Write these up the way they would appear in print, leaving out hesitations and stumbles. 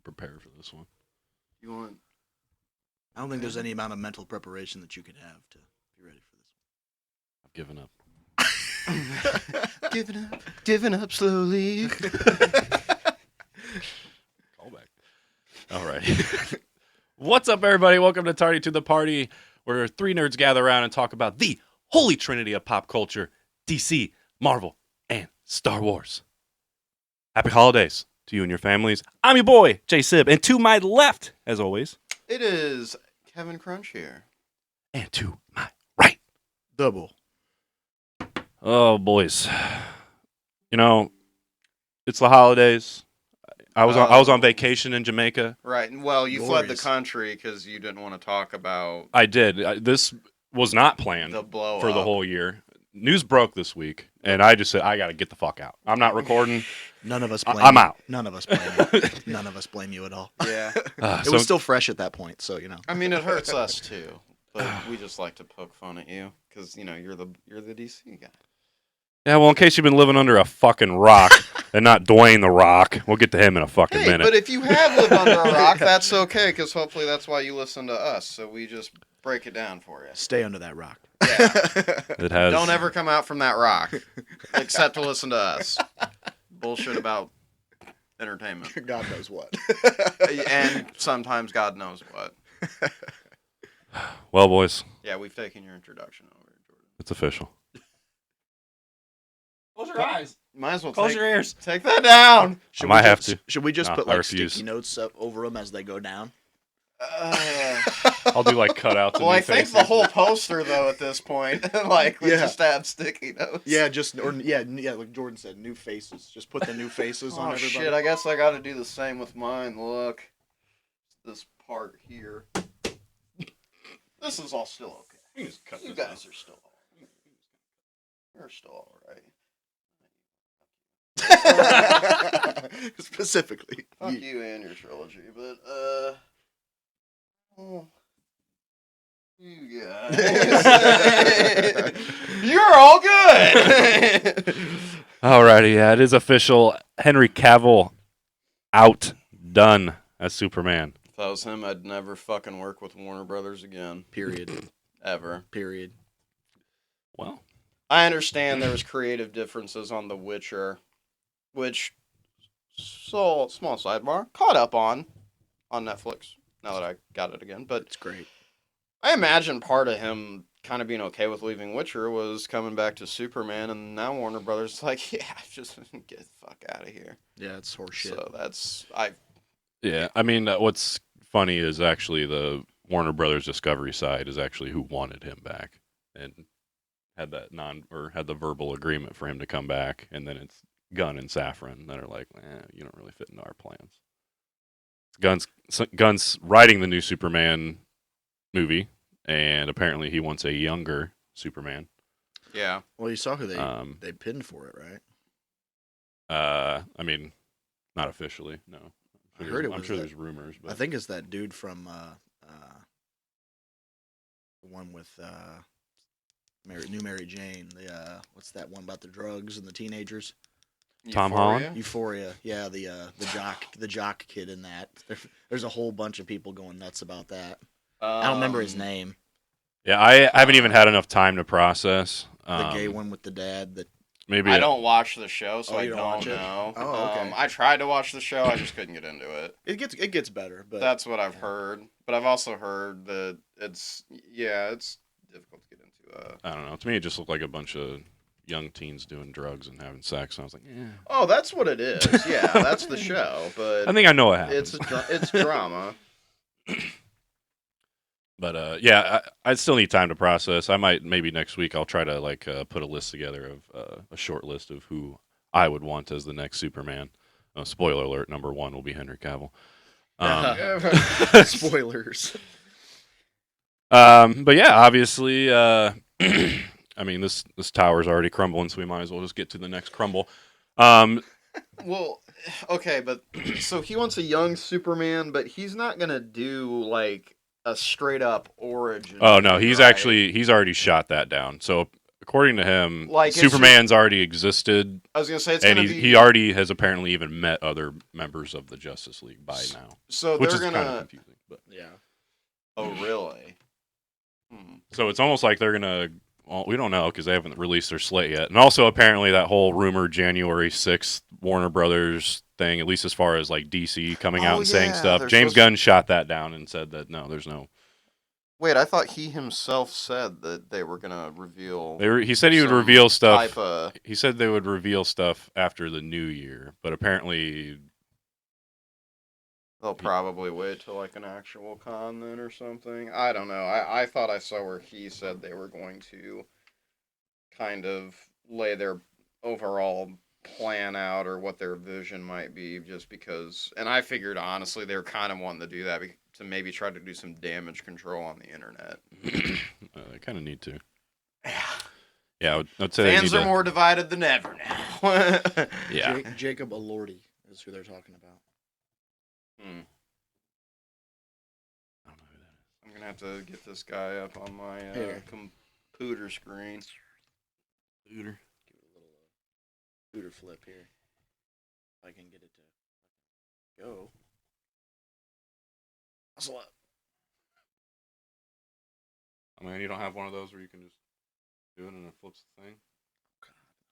prepare for this one. You want? I don't think there's any amount of mental preparation that you could have to be ready for this. I've given up. Giving up slowly. Callback. All right. What's up, everybody? Welcome to Tardy to the Party, where three nerds gather around and talk about the holy trinity of pop culture: DC, Marvel, and Star Wars. Happy holidays to you and your families. I'm your boy, Jsib, and to my left, as always, It is Kevin Crunch here. and to my right. Double. Oh, boys. You know, it's the holidays. I was on vacation in Jamaica. Right. Well, you fled the Glorious. country because you didn't want to talk about I did. This was not planned the blow for the up. whole year. News broke this week, and I just said, I got to get the fuck out. I'm not recording. None of us blame I'm you. out. None of us blame you. None of us blame you at all. Yeah. It was still fresh at that point, so you know. I mean, it hurts us too, but we just like to poke fun at you because you're the DC guy. Yeah, well, in case you've been living under a fucking rock and not Dwayne the Rock, we'll get to him in a fucking Hey, minute. but if you have lived under a rock, that's okay because hopefully that's why you listen to us. So we just break it down for you. Stay under that rock. Yeah. It has. Don't ever come out from that rock except to listen to us. Bullshit about entertainment. God knows what. And sometimes God knows what. Well, boys, Yeah, we've taken your introduction over, Jordan. it's official. Close your eyes. Might as well Close your ears. take that down. I might have to. Should we just No, put I like refuse. sticky notes up over them as they go down? I'll do like cutouts. Well, I think the whole poster, though, at this point, we Yeah. just have sticky notes. Yeah, like Jordan said, new faces. Just put the new faces on Oh, everybody. shit, I guess I got to do the same with mine. Look. This part here. This is all still okay. You guys are still all right. You're still all right. Specifically. Fuck you and your trilogy, but, oh, you guys. You're all good! Alrighty, yeah, it is official. Henry Cavill out, done as Superman. If that was him, I'd never fucking work with Warner Brothers again. Period. Ever. Period. Well, I understand there was creative differences on The Witcher, which, small sidebar, caught up on Netflix, now that I got it again. But It's great. I imagine part of him kind of being okay with leaving Witcher was coming back to Superman, and now Warner Brothers is like, yeah, just get the fuck out of here. Yeah, it's horseshit. So that's, yeah, I mean, what's funny is actually the Warner Brothers Discovery side is actually who wanted him back and had that had the verbal agreement for him to come back, and then it's Gunn and Safran that are like, you don't really fit into our plans. Gunn's writing the new Superman movie, and apparently he wants a younger Superman. yeah. Well, you saw who they pinned for it, right? I mean, not officially, no. I heard it I'm was sure that- there's rumors, but I think it's that dude from the one with New Mary Jane. The what's that one about the drugs and the teenagers? Tom Euphoria? Holland? Euphoria. Yeah, the jock kid in that. There's a whole bunch of people going nuts about that. I don't remember his name. yeah, I haven't even had enough time to process. The gay one with the dad. That Maybe I don't watch the show, so Oh, I you don't don't watch it? know. Oh, okay. I tried to watch the show, I just couldn't get into it. it gets better, but That's what I've heard. But I've also heard that it's difficult to get into. I don't know. To me, it just looked like a bunch of young teens doing drugs and having sex. And I was like, yeah. Oh, that's what it is. Yeah, that's the show. But I think I know what happened. it's drama. But yeah, I still need time to process. I might maybe next week I'll try to put a list together of a short list of who I would want as the next Superman. Spoiler alert: number one will be Henry Cavill. spoilers. But yeah, obviously, I mean this tower's already crumbling, so we might as well just get to the next crumble. Well, okay, but so he wants a young Superman, but he's not gonna do like a straight up origin. Oh no, he's right? already shot that down. So according to him, Like, it's Superman's already existed, I was gonna say it's and gonna be. he already has apparently even met other members of the Justice League by now, So which they're is gonna. kind of confusing. But Yeah. Oh really? so it's almost like they're gonna. Well, we don't know because they haven't released their slate yet, and also apparently that whole rumored January 6th Warner Brothers thing, at least as far as like DC coming out and saying stuff. James Gunn shot that down and said that no, there's no. Wait, I thought he himself said that they were gonna reveal. He said he would some reveal stuff. type of- He said they would reveal stuff after the new year, but apparently They'll probably wait till like an actual con then or something. I don't know. I thought I saw where he said they were going to kind of lay their overall plan out or what their vision might be just because. And I figured honestly they were kind of wanting to do that to maybe try to do some damage control on the internet. they kind of need to. Yeah, I'd say fans are more divided than ever now. Yeah, Jacob Elordi is who they're talking about. I don't know who that is. I'm gonna have to get this guy up on my computer screen. Give it a little computer flip here. If I can get it to go. Hustle up. I mean, you don't have one of those where you can just do it and it flips the thing.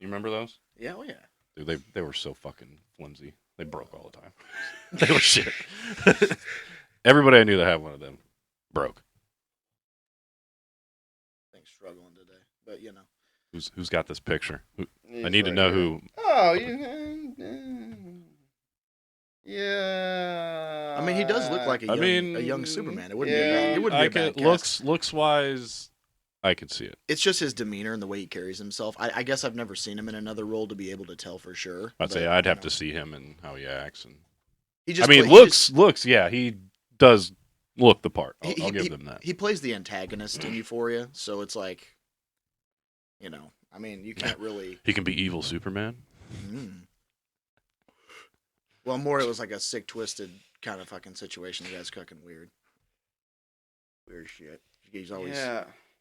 You remember those? Yeah, oh yeah. Dude, they were so fucking flimsy. They broke all the time. They were shit. Everybody I knew that had one of them broke. Thing's struggling today, but you know. Who's got this picture? I He's need to right know here. who. Oh, yeah. I mean, he does look like a young Superman. It wouldn't be bad. It wouldn't be a bad cast. Looks wise, I could see it. It's just his demeanor and the way he carries himself. I guess I've never seen him in another role to be able to tell for sure. I'd say I'd have to see him and how he acts. And he just looks. Yeah, he does look the part. I'll give them that. He plays the antagonist in Euphoria, so it's like, I mean, you can't really. He can be evil Superman. Well, more it was like a sick, twisted kind of fucking situation. The guy's fucking weird shit. He's always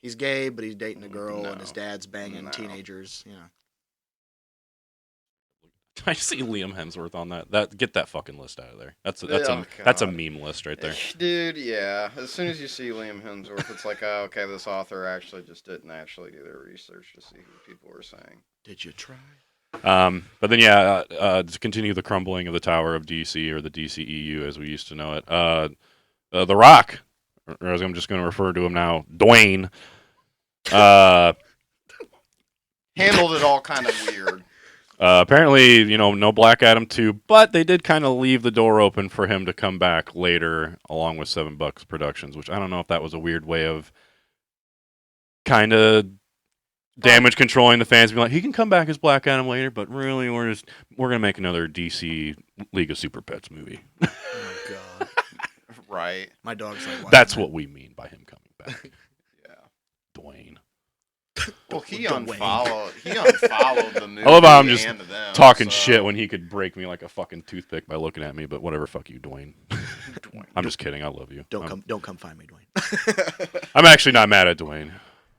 he's gay, but he's dating a girl, and his dad's banging teenagers. I see Liam Hemsworth on that. Get that fucking list out of there. That's a meme list right there. Dude, yeah. As soon as you see Liam Hemsworth, it's like, oh, okay, this author actually just didn't actually do their research to see who people were saying. Did you try? But then, to continue the crumbling of the Tower of DC, or the DCEU as we used to know it, The Rock, or as I'm just going to refer to him now, Dwayne, handled it all kind of weird. Apparently, no Black Adam 2, but they did kind of leave the door open for him to come back later, along with $7 Productions, which I don't know if that was a weird way of kind of damage controlling the fans, being like, he can come back as Black Adam later, but really, we're gonna make another DC League of Super Pets movie. Oh God! Right. My dog's like, that's what we mean by him coming back. Yeah. Dwayne. Well, he unfollowed the movie. I love how I'm just and them, talking shit when he could break me like a fucking toothpick by looking at me. But whatever, fuck you, Dwayne. I'm just kidding. I love you. Don't come find me, Dwayne. I'm actually not mad at Dwayne.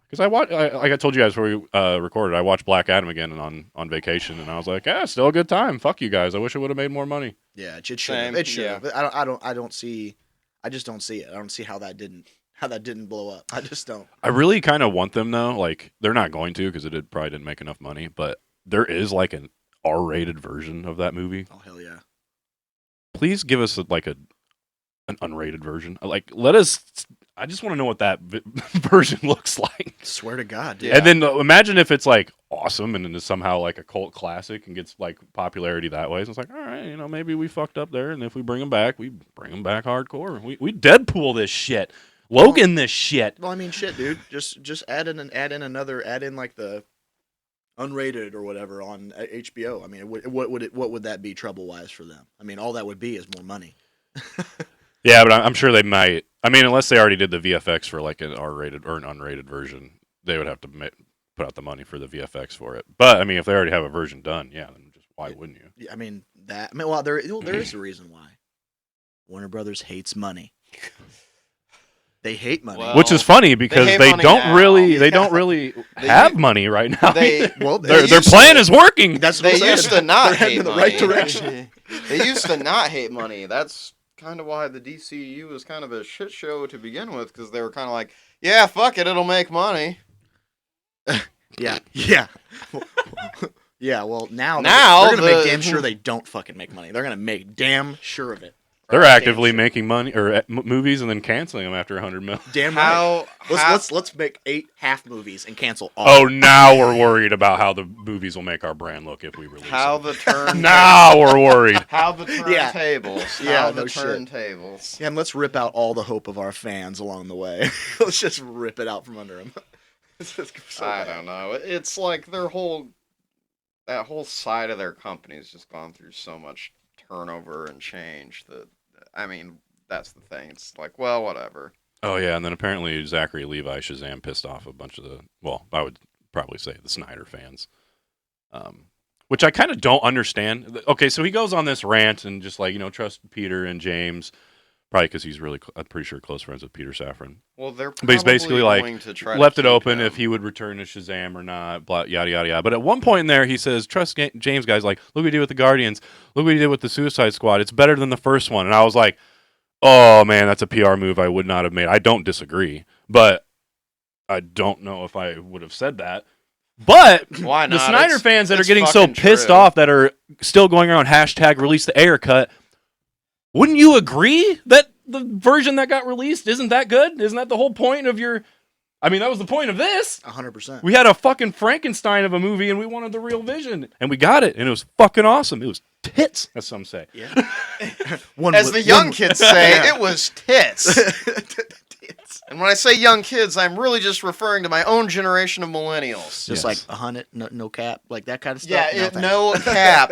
Because like I told you guys before we recorded, I watched Black Adam again on vacation, and I was like, still a good time. Fuck you guys. I wish it would have made more money. Yeah, it should have. It should have. I just don't see it. I don't see how that didn't blow up. I just don't. I really kind of want them though. Like, they're not going to, because it probably didn't make enough money. But there is like an R-rated version of that movie. Oh hell yeah! Please give us an unrated version. Like, let us. I just want to know what that version looks like. Swear to God, dude. Yeah. And then imagine if it's like awesome and then it's somehow like a cult classic and gets like popularity that way. So it's like, all right, maybe we fucked up there, and if we bring him back, we bring him back hardcore. We Deadpool this shit, Logan this shit. Well, I mean, shit, dude. Just add in like the unrated or whatever on HBO. I mean, what would that be trouble wise for them? I mean, all that would be is more money. Yeah, but I'm sure they might. I mean, unless they already did the VFX for like an R-rated or an unrated version, they would have to put out the money for the VFX for it. But I mean, if they already have a version done, then just why wouldn't you? Yeah, well, there is a reason why. Warner Brothers hates money. They hate money. Well, which is funny because hate they money don't now. really Yeah. have money right now. They Well, their used plan to- is working. That's what They I'm saying. used to not They're heading hate in the money. right direction. They used to not hate money. That's kind of why the DCU was kind of a shit show to begin with, because they were kind of like, yeah, fuck it, it'll make money. Yeah. Yeah, well, now Now they're going to make the- damn sure they don't fucking make money. They're going to make damn sure of it. They're Damn actively sure. making money or movies and then canceling them after 100 mil. Damn right. How Let's make 8 half movies and cancel all. Oh, now we're worried about how the movies will make our brand look if we release how them. the turn Now we're worried. how the Yeah. turntables Yeah, how the no shit. turntables. Yeah, and let's rip out all the hope of our fans along the way. Let's just rip it out from under them. I don't know. It's like that whole side of their company has just gone through so much turnover and change that, I mean, that's the thing. It's like, well, whatever. Oh, yeah, and then apparently Zachary, Levi, Shazam pissed off a bunch of I would probably say the Snyder fans, which I kind of don't understand. Okay, so he goes on this rant and just like, trust Peter and James, probably because he's really, I'm pretty sure, close friends with Peter Safran. Well, they're But he's basically probably like, going to try left to it keep open him. if he would return to Shazam or not, blah, yada, yada, yada. But at one point in there, he says, trust James, guys. Like, look what he did with the Guardians. Look what he did with the Suicide Squad. It's better than the first one. And I was like, oh, man, that's a PR move I would not have made. I don't disagree, but I don't know if I would have said that. But Why the not? Snyder fans that are it's getting so fucking pissed true. off that are still going around hashtag release the Ayer cut, wouldn't you agree that the version that got released isn't that good? Isn't that the whole point of your... I mean, that was the point of this. 100%. We had a fucking Frankenstein of a movie and we wanted the real vision. And we got it. And it was fucking awesome. It was tits, as some say. Yeah. As the young kids say, Yeah. it was tits. And when I say young kids, I'm really just referring to my own generation of millennials. Just Yes. like 100, no cap, like that kind of stuff. Yeah, thanks. no cap.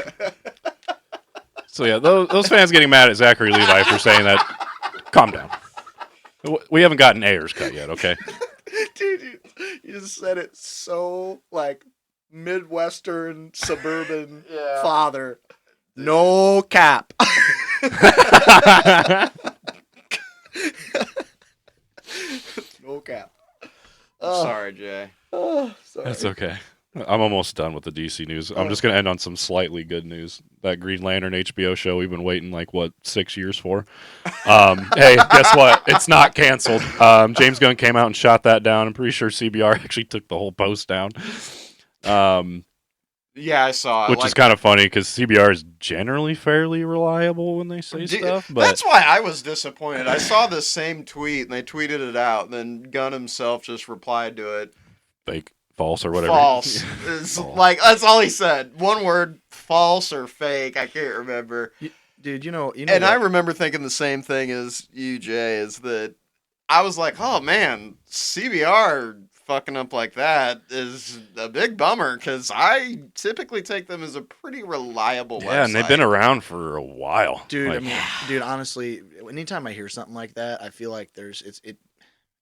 So yeah, those fans getting mad at Zachary Levi for saying that, calm down. We haven't gotten Ayers cut yet, okay? Dude, you just said it so like Midwestern suburban Yeah. father. No cap. No cap. Sorry, Jay. Oh, sorry. That's okay. I'm almost done with the DC news. I'm just going to end on some slightly good news. That Green Lantern HBO show we've been waiting 6 years for. Hey, guess what? It's not canceled. James Gunn came out and shot that down. I'm pretty sure CBR actually took the whole post down. Yeah, I saw it. Which is kind of funny because CBR is generally fairly reliable when they say stuff. But That's why I was disappointed. I saw the same tweet and they tweeted it out, and then Gunn himself just replied to it. fake, false, or whatever. False. It's False. like that's all he said. One word, false or fake. I can't remember. Dude, you know And I what? remember thinking the same thing as you, Jay, is that I was like, oh man, CBR fucking up like that is a big bummer because I typically take them as a pretty reliable Yeah, and they've been around for a while. Dude, Like, dude, honestly, anytime I hear something like that, I feel like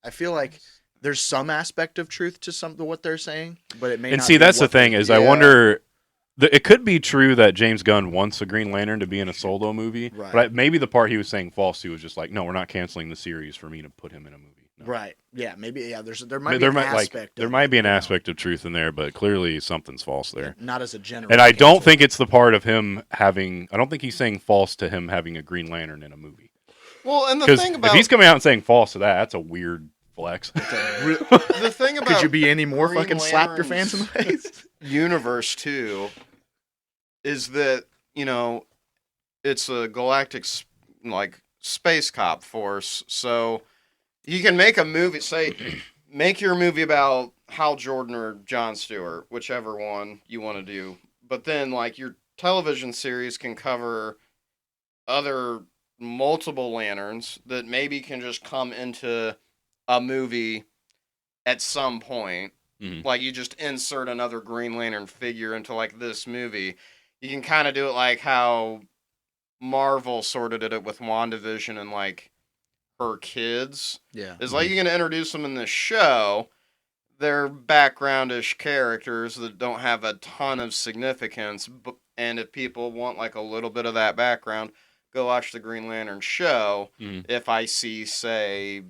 I feel like there's some aspect of truth to some of what they're saying, but it may and not see, be that's the what they- thing is, I Yeah. wonder. It could be true that James Gunn wants a Green Lantern to be in a solo movie, Right. but maybe the part he was saying false to was just like, no, we're not canceling the series for me to put him in a movie. No. Right. Yeah, maybe there I might mean, be an like aspect there of might it, be an you know. aspect of truth in there, but clearly something's false there. Not as a general. And I don't cancel. think it's the part of him having. I don't think he's saying false to him having a Green Lantern in a movie. Well, and the Because thing if about he's coming out and saying false to that, that's a weird flex. the thing about Could you be any more Green fucking slap your fans in the Lantern's face? universe too is that it's a galactic space cop force, so you can make a movie. Say, make your movie about Hal Jordan or Jon Stewart, whichever one you want to do. But then, your television series can cover other multiple lanterns that maybe can just come into a movie at some point. Mhm. Like, you just insert another Green Lantern figure into, this movie. You can kind of do it like how Marvel sort of did it with WandaVision and, her kids. Yeah. It's like you can introduce them in the show. They're backgroundish characters that don't have a ton of significance. And if people want, a little bit of that background, go watch the Green Lantern show. Mhm. If I see, say,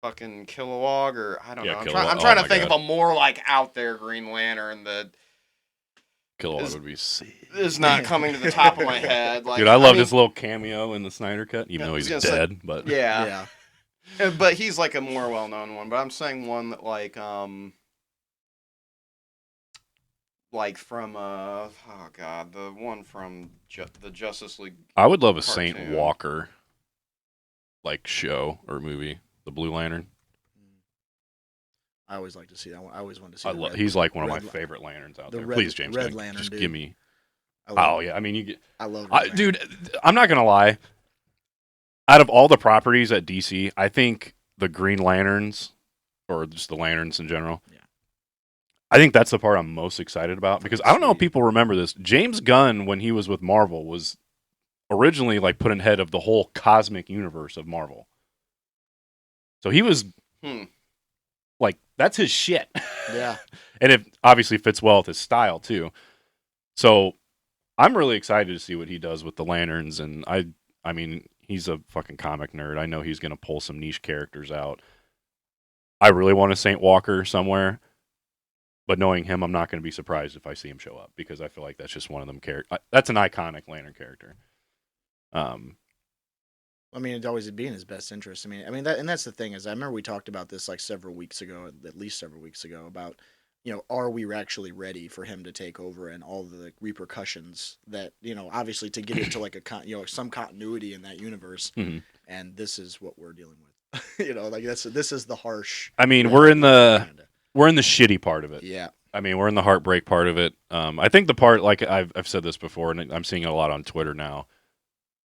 fucking Kilowog, or I don't know. I'm Kilowog. trying Oh to think my of a more like out there Green Lantern that Kilowog would be sick. is not coming to the top of my head. Like, Dude, I loved his little cameo in the Snyder Cut, even though he's dead. But yeah. But he's like a more well-known one. But I'm saying one that like from oh god, the one from the Justice League. I would love a cartoon. Saint Walker like show or movie, the Blue Lantern. I always like to see that one. I always want to see. He's like one of my favorite lanterns out there. Please, James, Red Lantern, just dude. give me. I mean, you get. I love it, Dude. I'm not gonna lie. Out of all the properties at DC, I think the Green Lanterns, or just the lanterns in general, I think that's the part I'm most excited about because I don't know if people remember this. James Gunn, when he was with Marvel, was originally like put in head of the whole cosmic universe of Marvel. So he was like, that's his shit. Yeah. And it obviously fits well with his style too. So I'm really excited to see what he does with the lanterns. And I mean, he's a fucking comic nerd. I know he's going to pull some niche characters out. I really want a Saint Walker somewhere. But knowing him, I'm not going to be surprised if I see him show up because I feel like that's just one of them characters. That's an iconic Lantern character. I mean, it'd always be in his best interest. I mean that's the thing is, I remember we talked about this like several weeks ago, at least several weeks ago, about are we actually ready for him to take over and all the repercussions that obviously to get into like some continuity in that universe, and this is what we're dealing with. Like this is the harsh. I mean, we're in the shitty part of it. Yeah. I mean, we're in the heartbreak part of it. I think the part, like I've said this before, and I'm seeing it a lot on Twitter now,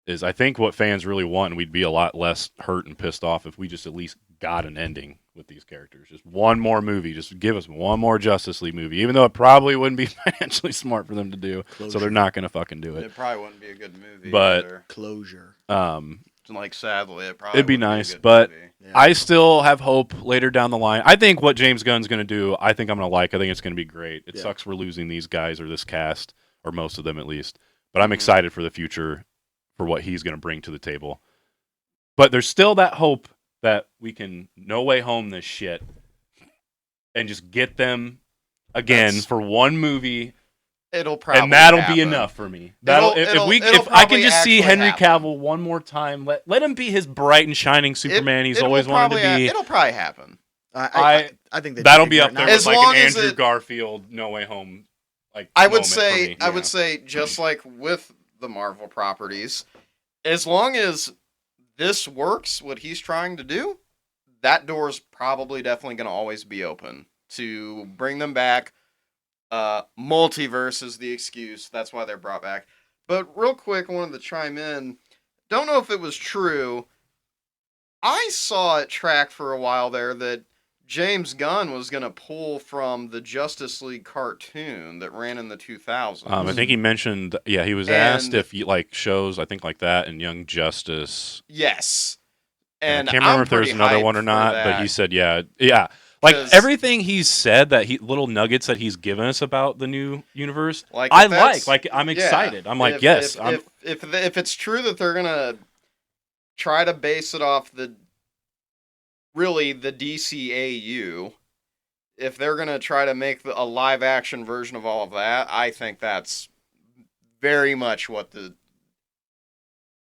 is I think what fans really want, and we'd be a lot less hurt and pissed off if we just at least got an ending with these characters. Just one more movie. Just give us one more Justice League movie, even though it probably wouldn't be financially smart for them to do. Closure. So they're not going to fucking do it. It probably wouldn't be a good movie. But either. Closure. Like sadly, it'd be nice, but I still have hope later down the line. I think what James Gunn's going to do, I think I'm going to like. I think it's going to be great. It sucks we're losing these guys or this cast, or most of them at least. But I'm excited for the future, for what he's going to bring to the table. But there's still that hope that we can No Way Home this shit and just get them again for one movie. It'll probably and that'll happen. be enough for me. If I can just see Henry happen. Cavill one more time, let him be his bright and shining Superman he's always wanted to be. It'll probably happen. I think that'll be up there with like an Andrew it, Garfield No Way Home. Like I would say just like with the Marvel properties, as long as this works, what he's trying to do, that door's probably definitely going to always be open to bring them back. Multiverse is the excuse. That's why they're brought back. But real quick, I wanted to chime in. Don't know if it was true. I saw it track for a while there that James Gunn was going to pull from the Justice League cartoon that ran in the 2000s. I think he mentioned, he was asked if you like shows, I think like that, and Young Justice. Yes. And I can't remember if there was another one or not, but he said, yeah. Like everything he's said, little nuggets that he's given us about the new universe, I'm excited. I'm like, yes. If it's true that they're gonna try to base it off the DCAU, if they're gonna try to make a live action version of all of that, I think that's very much what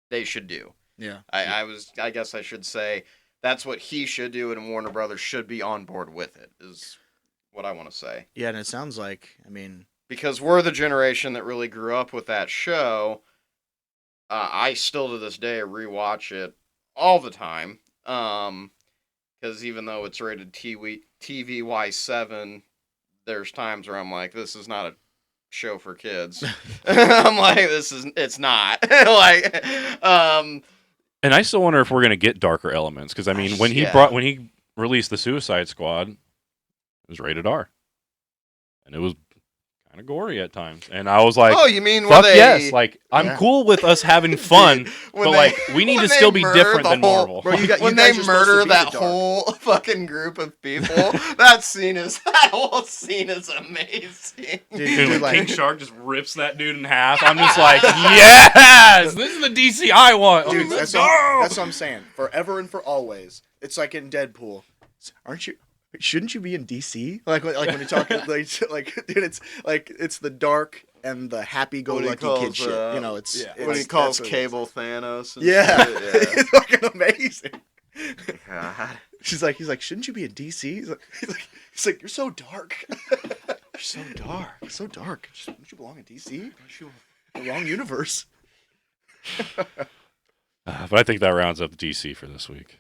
they should do. Yeah. I guess I should say. That's what he should do, and Warner Brothers should be on board with it, is what I want to say. Yeah, and it sounds like, because we're the generation that really grew up with that show. I still, to this day, rewatch it all the time. Because even though it's rated TVY7, there's times where I'm like, this is not a show for kids. I'm like, it's not. And I still wonder if we're going to get darker elements because when he released the Suicide Squad, it was rated R, and it was kind of gory at times. And I was like, oh, you mean fuck when they... yes. Like, I'm Yeah. cool with us having fun, when but they- like, we need when to they still be murder different the than whole- Marvel. Bro, you got- when guys they are supposed to murder be that the dark. whole fucking group of people, that whole scene is amazing. Dude, when like- King Shark just rips that dude in half, I'm just like, yes, this is the DC I want. Dude, Let's that's, go. that's what I'm saying. Forever and for always. It's like in Deadpool. Aren't you? Shouldn't you be in DC? Like when you're talking, like dude, it's the dark and the happy-go-lucky What he kid calls, shit. You know, it's yeah. When he it's- calls that's what it is. Cable Thanos. And Yeah, shit, it's fucking amazing. God. He's like, shouldn't you be in DC? He's like, you're so dark. You're so dark. So dark. Don't you belong in DC? Aren't you in the wrong universe? But I think that rounds up DC for this week.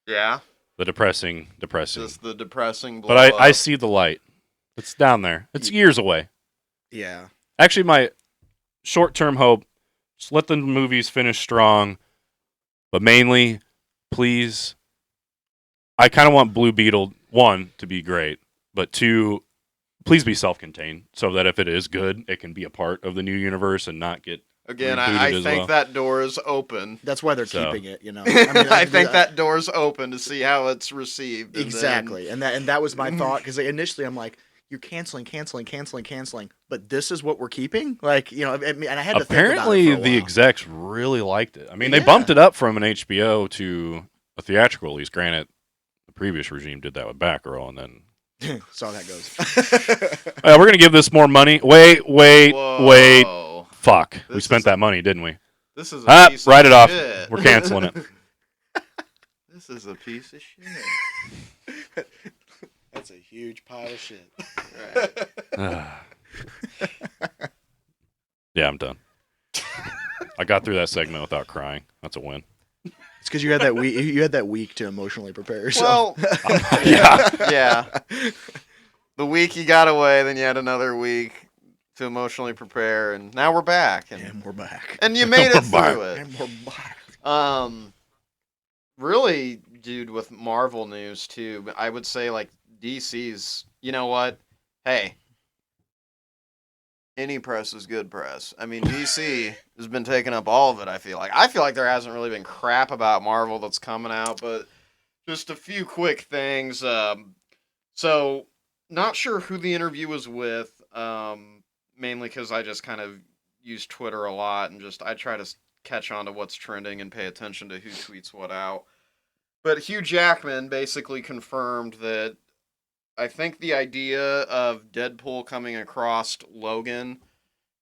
Yeah, The depressing. just the depressing blow But I up. see the light. It's down there. It's years away. Yeah. Actually, my short-term hope, just let the movies finish strong, but mainly, please, I kind of want Blue Beetle, 1, to be great, but 2, please be self-contained, so that if it is good, it can be a part of the new universe and not get... Again, rebooted I as think well. that door is open. That's why they're So. keeping it, you know. I think that door's open to see how it's received. and exactly, and that was my thought, because initially I'm like, you're canceling, but this is what we're keeping, like, you know, and I had to Apparently, think about it for a the while. execs really liked it. I mean, they Yeah. bumped it up from an HBO to a theatrical release. Granted, the previous regime did that with Batgirl, and then... So that goes. We're going to give this more money. Wait. Whoa. Fuck. We This spent is that money, didn't we? This is a piece Write of it off. shit. We're canceling it. This is a piece of shit. That's a huge pile of shit. Right. Yeah, I'm done. I got through that segment without crying. That's a win. It's because you had that week. You had that week to emotionally prepare yourself. Well, Yeah. yeah. The week you got away, then you had another week to emotionally prepare, and now we're back. And we're back. And you made it We're back. through it. And we're back. Really, dude, with Marvel news too, I would say like DC's. You know what? Hey, any press is good press. I mean, DC has been taking up all of it. I feel like there hasn't really been crap about Marvel that's coming out, but just a few quick things. So not sure who the interview was with. Mainly because I just kind of use Twitter a lot and I try to catch on to what's trending and pay attention to who tweets what out. But Hugh Jackman basically confirmed that I think the idea of Deadpool coming across Logan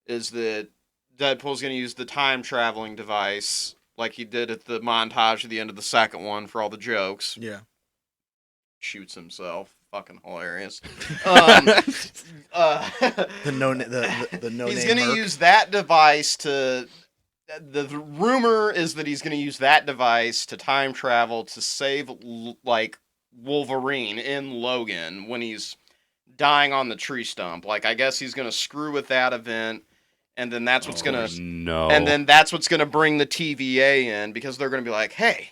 is that Deadpool's going to use the time traveling device like he did at the montage at the end of the second one for all the jokes. Yeah. Shoots himself. Fucking hilarious. The no He's name going to merc. use that device to. The rumor is that he's going to use that device to time travel to save like Wolverine in Logan when he's dying on the tree stump. Like I guess he's going to screw with that event, and then that's what's going to. No. And then that's what's going to bring the TVA in because they're going to be like, hey.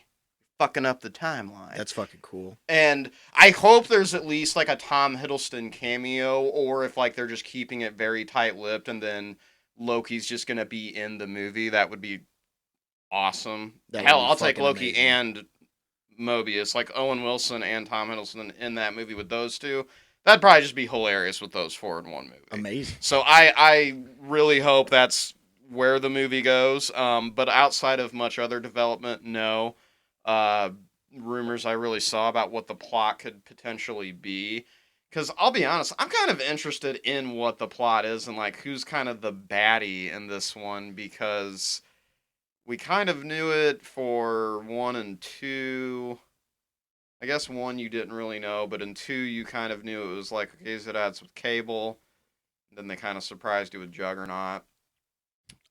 Fucking up the timeline. That's fucking cool. And I hope there's at least like a Tom Hiddleston cameo, or if like they're just keeping it very tight-lipped and then Loki's just gonna be in the movie, that would be awesome. That would Hell, be I'll take fucking Loki amazing. and Mobius, like Owen Wilson and Tom Hiddleston in that movie with those two. That'd probably just be hilarious with those four in one movie. Amazing. So I really hope that's where the movie goes. But outside of much other development, no. Rumors I really saw about what the plot could potentially be. Because I'll be honest, I'm kind of interested in what the plot is and like who's kind of the baddie in this one, because we kind of knew it for 1 and 2. I guess 1 you didn't really know, but in 2 you kind of knew it was like, okay, so that's with Cable. Then they kind of surprised you with Juggernaut.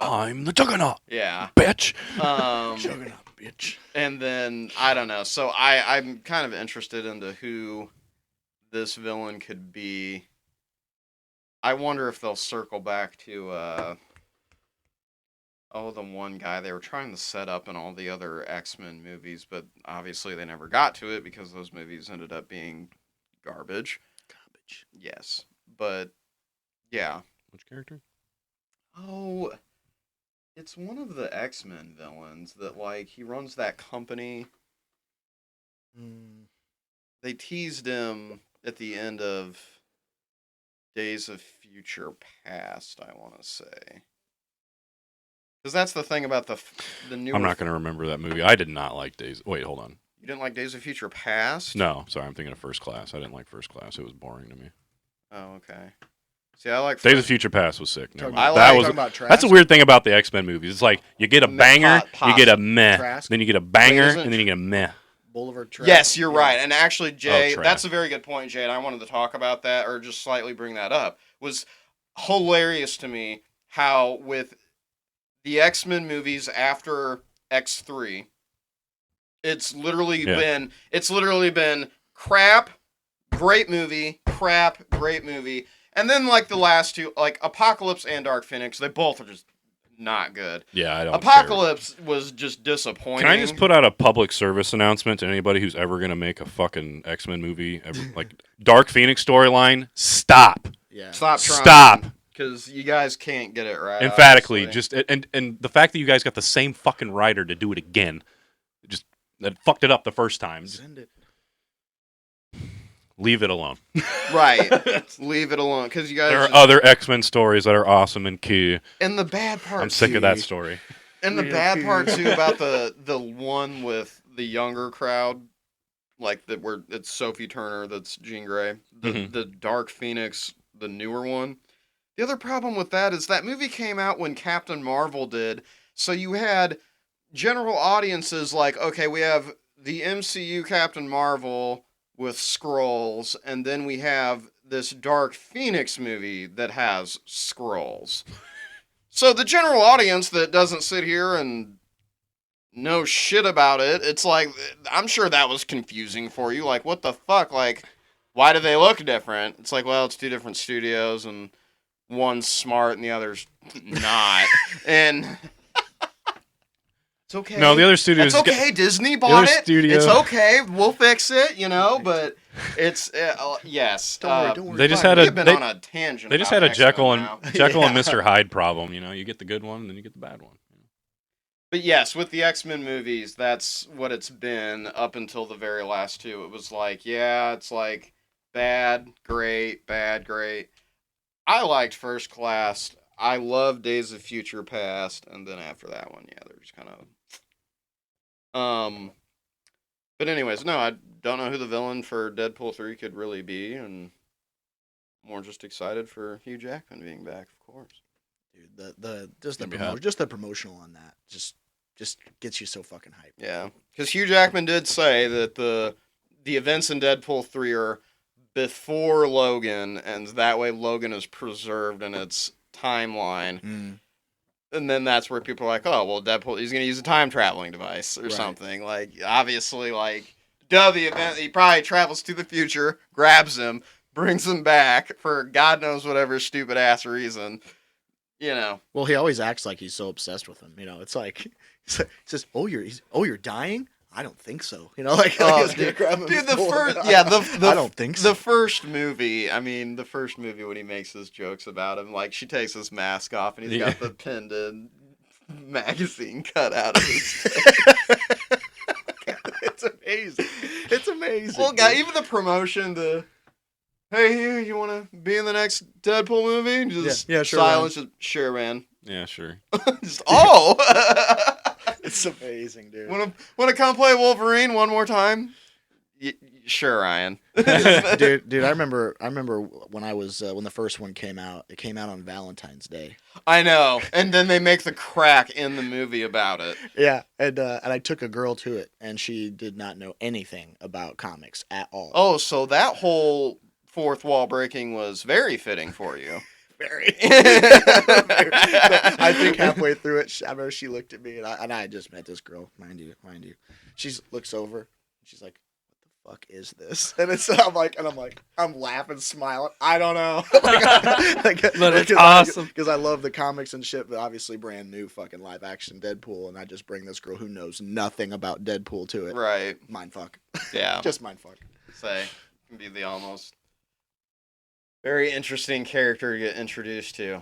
I'm the Juggernaut, Yeah. bitch. Juggernaut, bitch. And then I don't know. So I'm kind of interested into who this villain could be. I wonder if they'll circle back to the one guy they were trying to set up in all the other X-Men movies, but obviously they never got to it because those movies ended up being garbage. Garbage. Yes, but Yeah. Which character? Oh, it's one of the X-Men villains that, like, he runs that company. They teased him at the end of Days of Future Past, I want to say. Because that's the thing about the newer... I'm not going to remember that movie. I did not like Days... Wait, hold on. You didn't like Days of Future Past? No, sorry, I'm thinking of First Class. I didn't like First Class. It was boring to me. Oh, okay. See, I like... Days of Future Past was sick. Never mind. Talking about Trask? That's a weird thing about the X-Men movies. It's like, you get a banger, you get a meh. Trask? Then you get a banger, Wait, and then you get a meh. Boulevard Trask. Yes, you're right. And actually, Jay, Trask. that's a very good point, Jay, and I wanted to talk about that, or just slightly bring that up. Was hilarious to me how with the X-Men movies after X3, it's literally been crap, great movie, crap, great movie. And then like the last two, like Apocalypse and Dark Phoenix, they both are just not good. Yeah, I don't Apocalypse was just disappointing. Can I just put out a public service announcement to anybody who's ever going to make a fucking X-Men movie? Like, Dark Phoenix storyline, stop. Yeah. Stop trying. Stop. Because you guys can't get it right. Emphatically, obviously. just and the fact that you guys got the same fucking writer to do it again, just that fucked it up the first time. Just Send it. leave it alone. Right. Leave it alone. Because you guys. There are other X-Men stories that are awesome and key. And the bad part. I'm sick of that story. And the bad part too about the one with the younger crowd, like that where it's Sophie Turner, that's Jean Grey, the Dark Phoenix, the newer one. The other problem with that is that movie came out when Captain Marvel did, so you had general audiences like, okay, we have the MCU Captain Marvel with Skrulls, and then we have this Dark Phoenix movie that has Skrulls. So the general audience that doesn't sit here and know shit about it, it's like, I'm sure that was confusing for you. Like, what the fuck? Like, why do they look different? It's like, well, it's two different studios, and one's smart and the other's not. And it's okay. No, the other studios. It's okay. Disney bought it. Studio. It's okay. We'll fix it. But it's yes. Don't worry. They just We've had been on a tangent. They just about had a Jekyll X-Men and now. Jekyll and Mr. Hyde problem. You know, you get the good one, and then you get the bad one. But yes, with the X-Men movies, that's what it's been up until the very last two. It was like, yeah, it's like bad, great, bad, great. I liked First Class. I love Days of Future Past, and then after that one, yeah, they're just kind of. But anyways, no, I don't know who the villain for Deadpool 3 could really be, and more just excited for Hugh Jackman being back, of course. Dude, Gonna be hot. just the promotional on that just gets you so fucking hyped. Yeah, because Hugh Jackman did say that the events in Deadpool 3 are before Logan, and that way Logan is preserved in its timeline. And then that's where people are like, oh, well, Deadpool, he's going to use a time traveling device or something. Like, obviously, like, the event, he probably travels to the future, grabs him, brings him back for God knows whatever stupid ass reason. You know. Well, he always acts like he's so obsessed with him. You know, it's like he says, you're dying? I don't think so. You know, like, dude, the first, I don't think so. The first movie when he makes his jokes about him, like, she takes his mask off and he's got the pinned in magazine cut out of his face. It's amazing. It's amazing. Well, guy, even the promotion, hey, Hugh, you want to be in the next Deadpool movie? Just yeah, sure, silence. Just, sure, man. Yeah, sure. Just, it's amazing, dude. Want to come play Wolverine one more time? Sure, Ryan. dude, I remember when I was when the first one came out. It came out on Valentine's Day. I know, and then they make the crack in the movie about it. Yeah, and I took a girl to it, and she did not know anything about comics at all. Oh, so that whole fourth wall breaking was very fitting for you. Very. I think halfway through it, I remember she looked at me, and I just met this girl, mind you. She looks over, and she's like, "What the fuck is this?" And I'm laughing, smiling. I don't know. But it's awesome because I love the comics and shit, but obviously brand new fucking live action Deadpool, and I just bring this girl who knows nothing about Deadpool to it. Right. Mindfuck. Yeah. Just mindfuck. Say, can be the almost Very interesting character to get introduced to.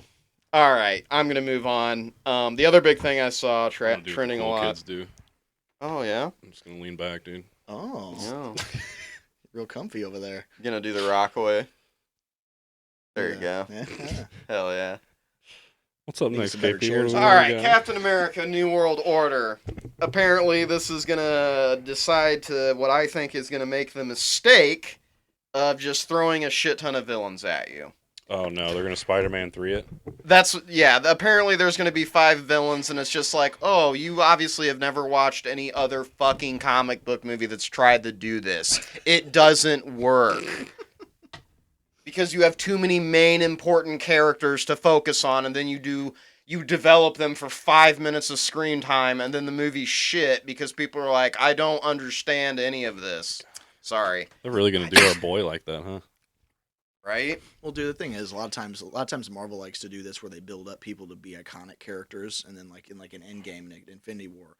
All right, I'm gonna move on. The other big thing I saw I'm gonna do what the trending a cool lot. kids do. Oh yeah. I'm just gonna lean back, dude. Oh, No. real comfy over there. Gonna do the Rockaway. There you Yeah. go. Yeah. Hell yeah. What's up Maybe next, some better KP? chairs. What do All we right, got? Captain America: New World Order. Apparently, this is gonna decide to what I think is gonna make the mistake of just throwing a shit ton of villains at you. Oh no, they're gonna Spider-Man 3 it. Apparently, there's gonna be 5 villains, and it's just like, oh, you obviously have never watched any other fucking comic book movie that's tried to do this. It doesn't work. Because you have too many main important characters to focus on, and then you develop them for 5 minutes of screen time, and then the movie's shit because people are like, I don't understand any of this. Sorry. They're really gonna do our boy like that, huh? Right? Well, dude, the thing is, a lot of times Marvel likes to do this where they build up people to be iconic characters, and then like in an Endgame and Infinity War,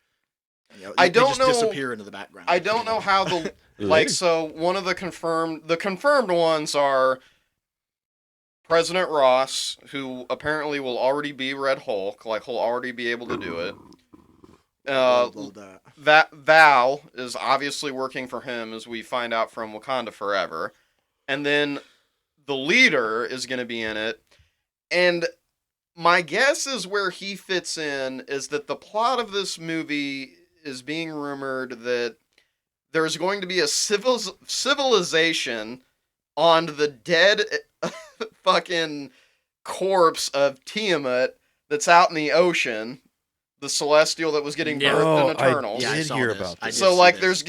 I they don't just know- disappear into the background. I don't know how the like. So one of the confirmed ones are President Ross, who apparently will already be Red Hulk. Like he'll already be able to do it. Love that. That Val is obviously working for him, as we find out from Wakanda Forever, and then the leader is going to be in it. And my guess is where he fits in is that the plot of this movie is being rumored that there's going to be a civilization on the dead fucking corpse of Tiamat that's out in the ocean, the Celestial that was getting Yeah. birthed in Eternals. Yeah, I did saw hear this. about I this. did So see like this.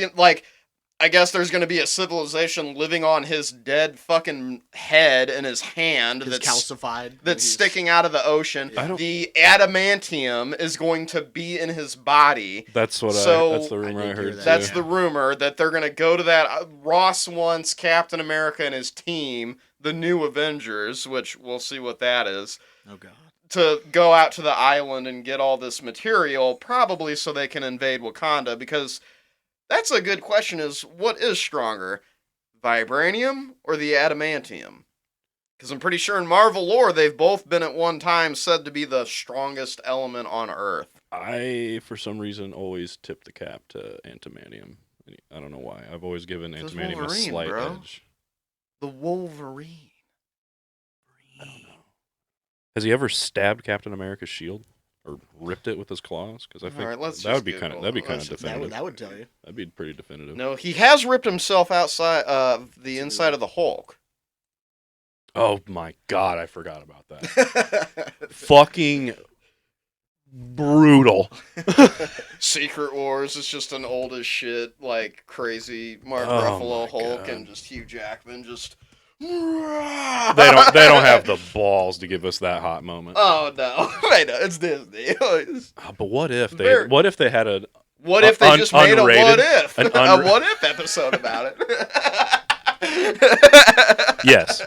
I guess there's gonna be a civilization living on his dead fucking head and his hand His that's calcified. that's He's- sticking out of the ocean. I don't- The adamantium is going to be in his body. That's what So- that's the rumor I I, did hear heard. that. too. That's Yeah. the rumor that they're gonna go to that. Ross wants Captain America and his team, the New Avengers, which we'll see what that is, Oh god. to go out to the island and get all this material, probably so they can invade Wakanda, because that's a good question, is what is stronger, vibranium or the adamantium? Because I'm pretty sure in Marvel lore, they've both been at one time said to be the strongest element on Earth. I, for some reason, always tip the cap to antimanium. I don't know why. I've always given It's antimanium a Wolverine, slight bro. edge. The Wolverine. I don't know. Has he ever stabbed Captain America's shield or ripped it with his claws? Because I think Alright, let's that would just be Google kind of it. that'd be kind Let's of just- definitive. That would tell you. That'd be pretty definitive. No, he has ripped himself outside the inside of the Hulk. Oh my god, I forgot about that. Fucking brutal. Secret Wars is just an old as shit, like crazy Mark Oh Ruffalo my Hulk God. and just Hugh Jackman just. They don't have the balls to give us that hot moment. Oh no! I know it's Disney. But what if they Very- had a What if they just made a unrated- what if? an A what if episode about it? yes.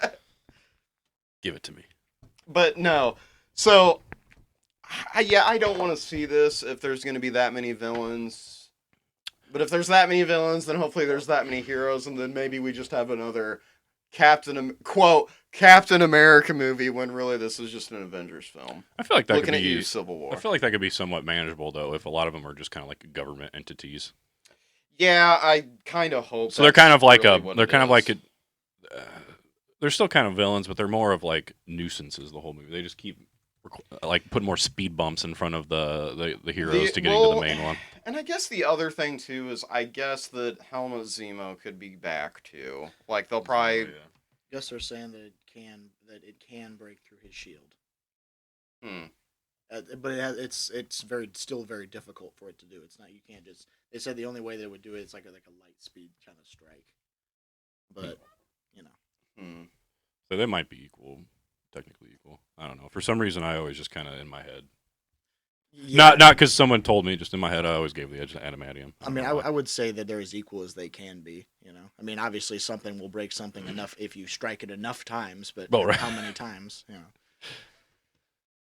Give it to me. But no. So, I don't want to see this if there's going to be that many villains. But if there's that many villains, then hopefully there's that many heroes, and then maybe we just have another Captain America movie when really this is just an Avengers film. I feel like that Looking could at be you, Civil War. I feel like that could be somewhat manageable though if a lot of them are just kind of like government entities. Yeah, I kind of hope. So they're kind of like really what they're it kind of is. like they're still kind of villains, but they're more of like nuisances the whole movie. They just keep like put more speed bumps in front of the heroes to get into the main one. And I guess the other thing too is I guess that Helmut Zemo could be back too. Like they'll probably. Guess they're saying that it can break through his shield. But it's still very difficult for it to do. It's not, you can't just. They said the only way they would do it is like a light speed kind of strike. But you know. So they might be technically equal. I don't know. For some reason, I always just kind of in my head. Yeah. Not because someone told me. Just in my head, I always gave the edge to adamantium. I mean, I would say that they're as equal as they can be. You know, I mean, obviously something will break something enough if you strike it enough times, but Well, right. how many times? You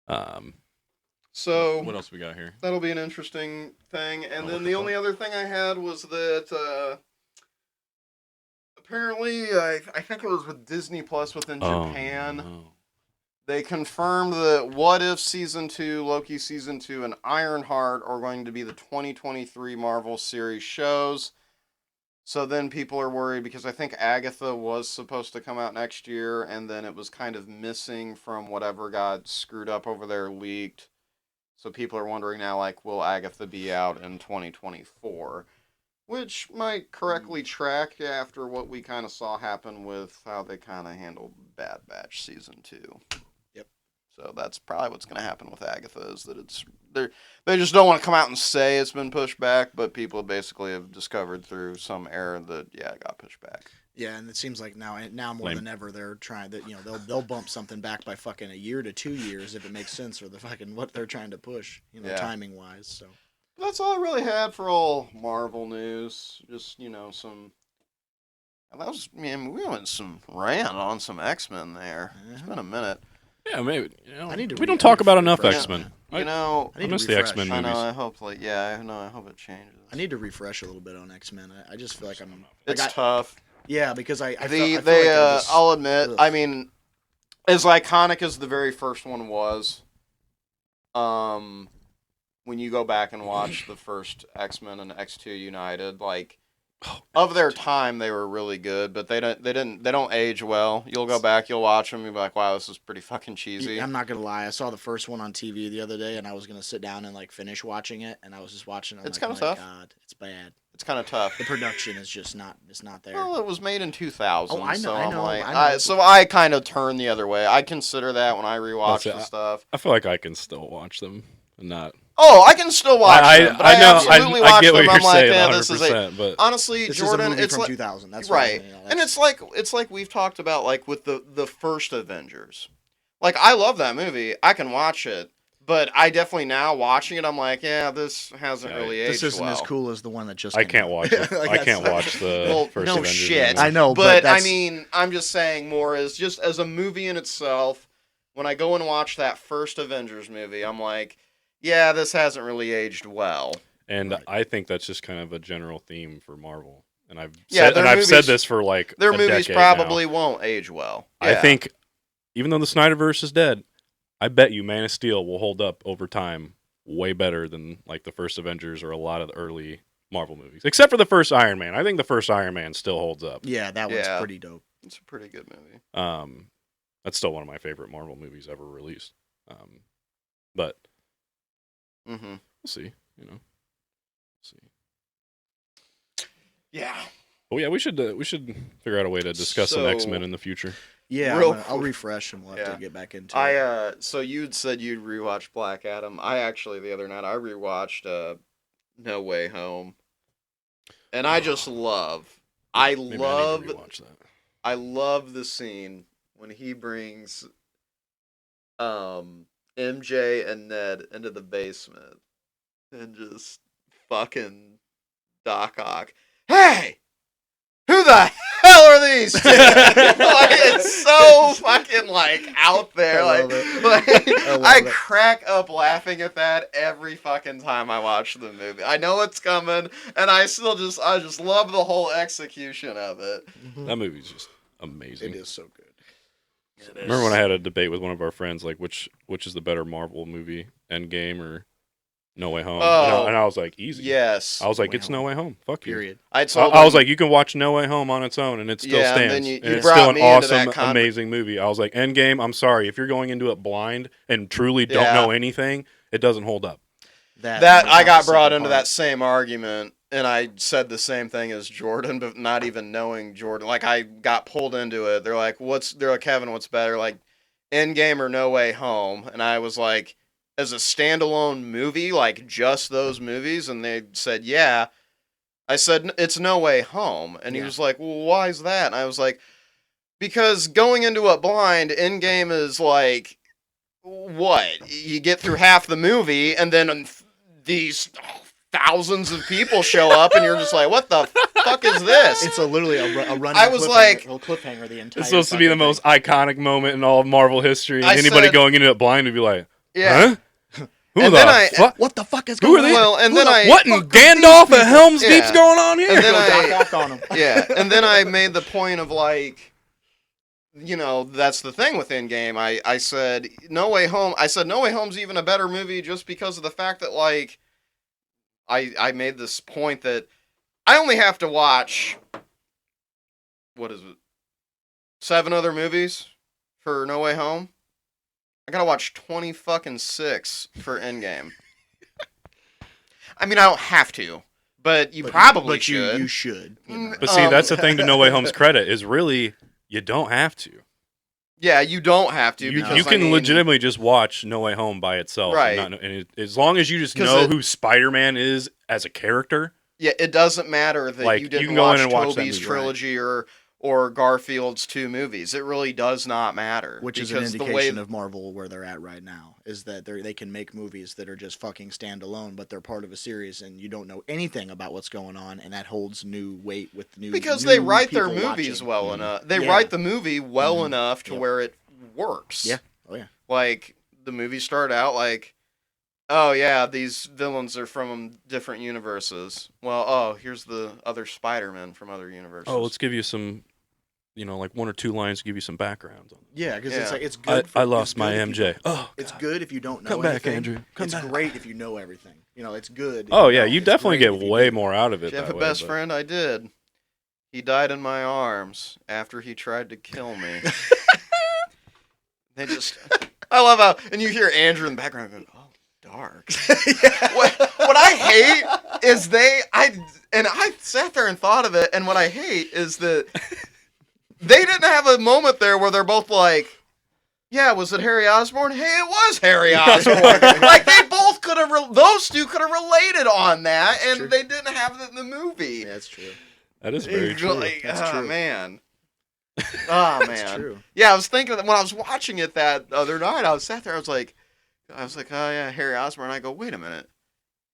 know. So What else we got here? that'll be an interesting thing. And Oh, then what the the only other thing I had was that Apparently, I think it was with Disney Plus within Japan. No. They confirmed that What If Season 2, Loki Season 2, and Ironheart are going to be the 2023 Marvel series shows. So then people are worried because I think Agatha was supposed to come out next year, and then it was kind of missing from whatever got screwed up over there, leaked. So people are wondering now, like, will Agatha be out in 2024? Which might correctly track after what we kind of saw happen with how they kind of handled Bad Batch Season 2. Yep. So that's probably what's going to happen with Agatha, is that they just don't want to come out and say it's been pushed back, but people basically have discovered through some error that, yeah, it got pushed back. Yeah, and it seems like now more than ever they're trying that they'll bump something back by fucking a year to 2 years if it makes sense for the fucking what they're trying to push, timing wise. So that's all I really had for all Marvel news. Just some. That was we went some rant on some X-Men there. It's been a minute. Yeah, maybe. We don't talk about enough X-Men. I miss the X-Men I movies. know. I hope I hope it changes. I need to refresh a little bit on X-Men. I just feel like It's tough. Yeah, because I'll admit. Ugh. I mean, as iconic as the very first one was, when you go back and watch the first X-Men and X2 United, of their time, they were really good, but they don't age well. You'll go back, you'll watch them, you'll be like, wow, this is pretty fucking cheesy. I'm not gonna lie, I saw the first one on TV the other day, and I was gonna sit down and finish watching it, and I was just watching it. It's kind of tough. God, it's bad. It's kind of tough. The production is just not. It's not there. Well, it was made in 2000. Oh, I know. I know. So I kind of turn the other way. I consider that when I rewatch the stuff. I feel like I can still watch them and not. Oh, I can still watch them. But I know. Absolutely watch I get them. what you're saying. Yeah, 100%, this is but honestly, this Jordan. Is a movie it's from 2000. That's right, and it's like we've talked about, with the first Avengers. I love that movie. I can watch it. But I definitely now watching it, I'm like, yeah, this hasn't really aged well. This isn't as cool as the one that just. I can't watch it. I can't watch the first no Avengers shit. movie. I know, but I mean, I'm just saying more as just as a movie in itself. When I go and watch that first Avengers movie, I'm like, yeah, this hasn't really aged well. And I think that's just kind of a general theme for Marvel. And I've movies, said this for their a movies decade probably now. Won't age well. Yeah. I think even though the Snyderverse is dead, I bet you Man of Steel will hold up over time way better than the first Avengers or a lot of the early Marvel movies. Except for the first Iron Man. I think the first Iron Man still holds up. Yeah, that one's pretty dope. It's a pretty good movie. That's still one of my favorite Marvel movies ever released. But we'll see, see. Yeah. Oh yeah, we should figure out a way to discuss some X-Men in the future. Yeah, I'll refresh and we'll have to get back into it. So you'd said you'd rewatch Black Adam. I actually, the other night, I rewatched No Way Home. And I just love I love the scene when he brings MJ and Ned into the basement and just fucking Doc Ock. Hey! Who the hell are these two? It's so fucking out there. I crack up laughing at that every fucking time I watch the movie. I know it's coming, and I just love the whole execution of it. That movie's just amazing. It is so good. Remember when I had a debate with one of our friends, which is the better Marvel movie, Endgame or No Way Home? And I was like, easy. Yes. I was like, it's No Way Home. Fuck you. Period. I was like, you can watch No Way Home on its own, and it still stands. And then it's still an awesome, amazing movie. I was like, Endgame, I'm sorry. If you're going into it blind and truly don't know anything, it doesn't hold up. That I got brought into that same argument, and I said the same thing as Jordan, but not even knowing Jordan. I got pulled into it. They're like, Kevin, what's better, Endgame or No Way Home? And I was like, as a standalone movie, just those movies, and they said, yeah. I said, it's No Way Home. And he was like, well, why is that? And I was like, because going into it blind, Endgame is what? You get through half the movie, and then these thousands of people show up, and you're just like, what the fuck is this? It's literally a running cliffhanger the entire It's supposed to be the most iconic moment in all of Marvel history. Anybody going into it blind would be like, yeah. huh? Who And the then I- fuck? What the fuck is Who going are on? these? Well, and Who then the I What in fuck are these Gandalf people? and Helm's Yeah. Deep's going on here? And then Go I- Doc Ock on him. Yeah, and then I made the point of like, you know, that's the thing with Endgame. I said No Way Home. I said No Way Home's even a better movie just because of the fact that like, I made this point that I only have to watch, what is it, 7 other movies for No Way Home. I gotta watch 26 for Endgame. I mean, I don't have to, but you probably should. You should. You know. But see, that's the thing to No Way Home's credit is really you don't have to. Yeah, you don't have to. You because, can I mean, legitimately just watch No Way Home by itself, Right. as long as you just 'Cause know it- who Spider-Man is as a character. Yeah, it doesn't matter that Like, you you didn't can go watch in and watch that Tobey's movie, trilogy or Garfield's 2 movies. It really does not matter. Which is an because indication of Marvel where they're at right now, is that they can make movies that are just fucking standalone, but they're part of a series, and you don't know anything about what's going on, and that holds new weight with new. because new they write their people movies watching. well enough. They Yeah. write the movie well Mhm. enough to Yep. where it works. Yeah. Oh yeah. Like the movie started out like, oh yeah, these villains are from different universes. Well, oh, here's the other Spider-Man from other universes. Oh, let's give you some, like 1 or 2 lines to give you some background. Yeah, because Yeah. it's like it's good. I it's lost my good if you MJ. Oh, It's God. good if you don't know Come back, anything. Andrew. Come It's back. great if you know everything. You know, it's good. if Oh you yeah, don't. you It's definitely great get if you way do. more out of it. Did you have that a way, best but- friend? I did. He died in my arms after he tried to kill me. They just, I love how, and you hear Andrew in the background going, "Oh, dark." What I hate is I sat there and thought of it, and what I hate is that they didn't have a moment there where they're both like, "Yeah, was it Harry Osborn? Hey, it was Harry Osborn." Like they both could have, those two could have related on that, and True. they didn't have it in the movie. Yeah, that's true. That is very It's true. like, That's oh, true. man. Oh, man. That's true. Yeah, I was thinking that when I was watching it that other night, I was sat there, I was like, oh yeah, Harry Osborn. I go, wait a minute.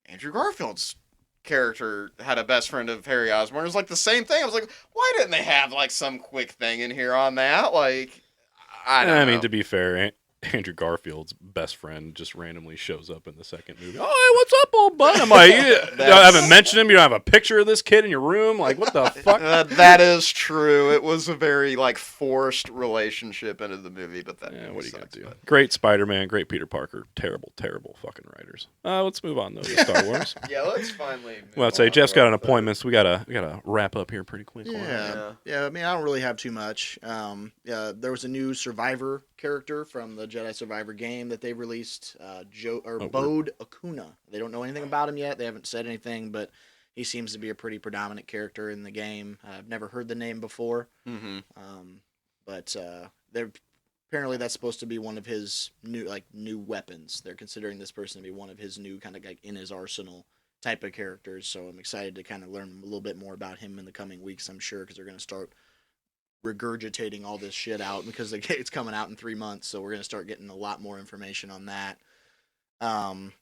Andrew Garfield's character had a best friend of Harry Osborn. It was like the same thing. I was like, why didn't they have like some quick thing in here on that? Like, I don't know. I mean, to be fair, Andrew Garfield's best friend just randomly shows up in the second movie. Oh, hey, what's up, old bud? I'm like, I haven't mentioned him. You don't have a picture of this kid in your room. Like, what the fuck? That is true. It was a very like forced relationship into the movie, but that Yeah, what are you gonna sucks, do? but- Great Spider-Man, great Peter Parker. Terrible, terrible fucking writers. Let's move on though to Star Wars. Yeah, let's finally. Well, I'd say Jeff's got an appointment, so we gotta wrap up here pretty quickly. Yeah. I mean, I don't really have too much. There was a new Survivor character from the Jedi Survivor game that they released. Bode Akuna. They don't know anything about him yet. They haven't said anything, but he seems to be a pretty predominant character in the game. I've never heard the name before, Mm-hmm. but apparently that's supposed to be one of his new weapons. They're considering this person to be one of his new kind of like in his arsenal type of characters. So I'm excited to kind of learn a little bit more about him in the coming weeks. I'm sure because they're going to start regurgitating all this shit out because it's coming out in 3 months. So we're going to start getting a lot more information on that.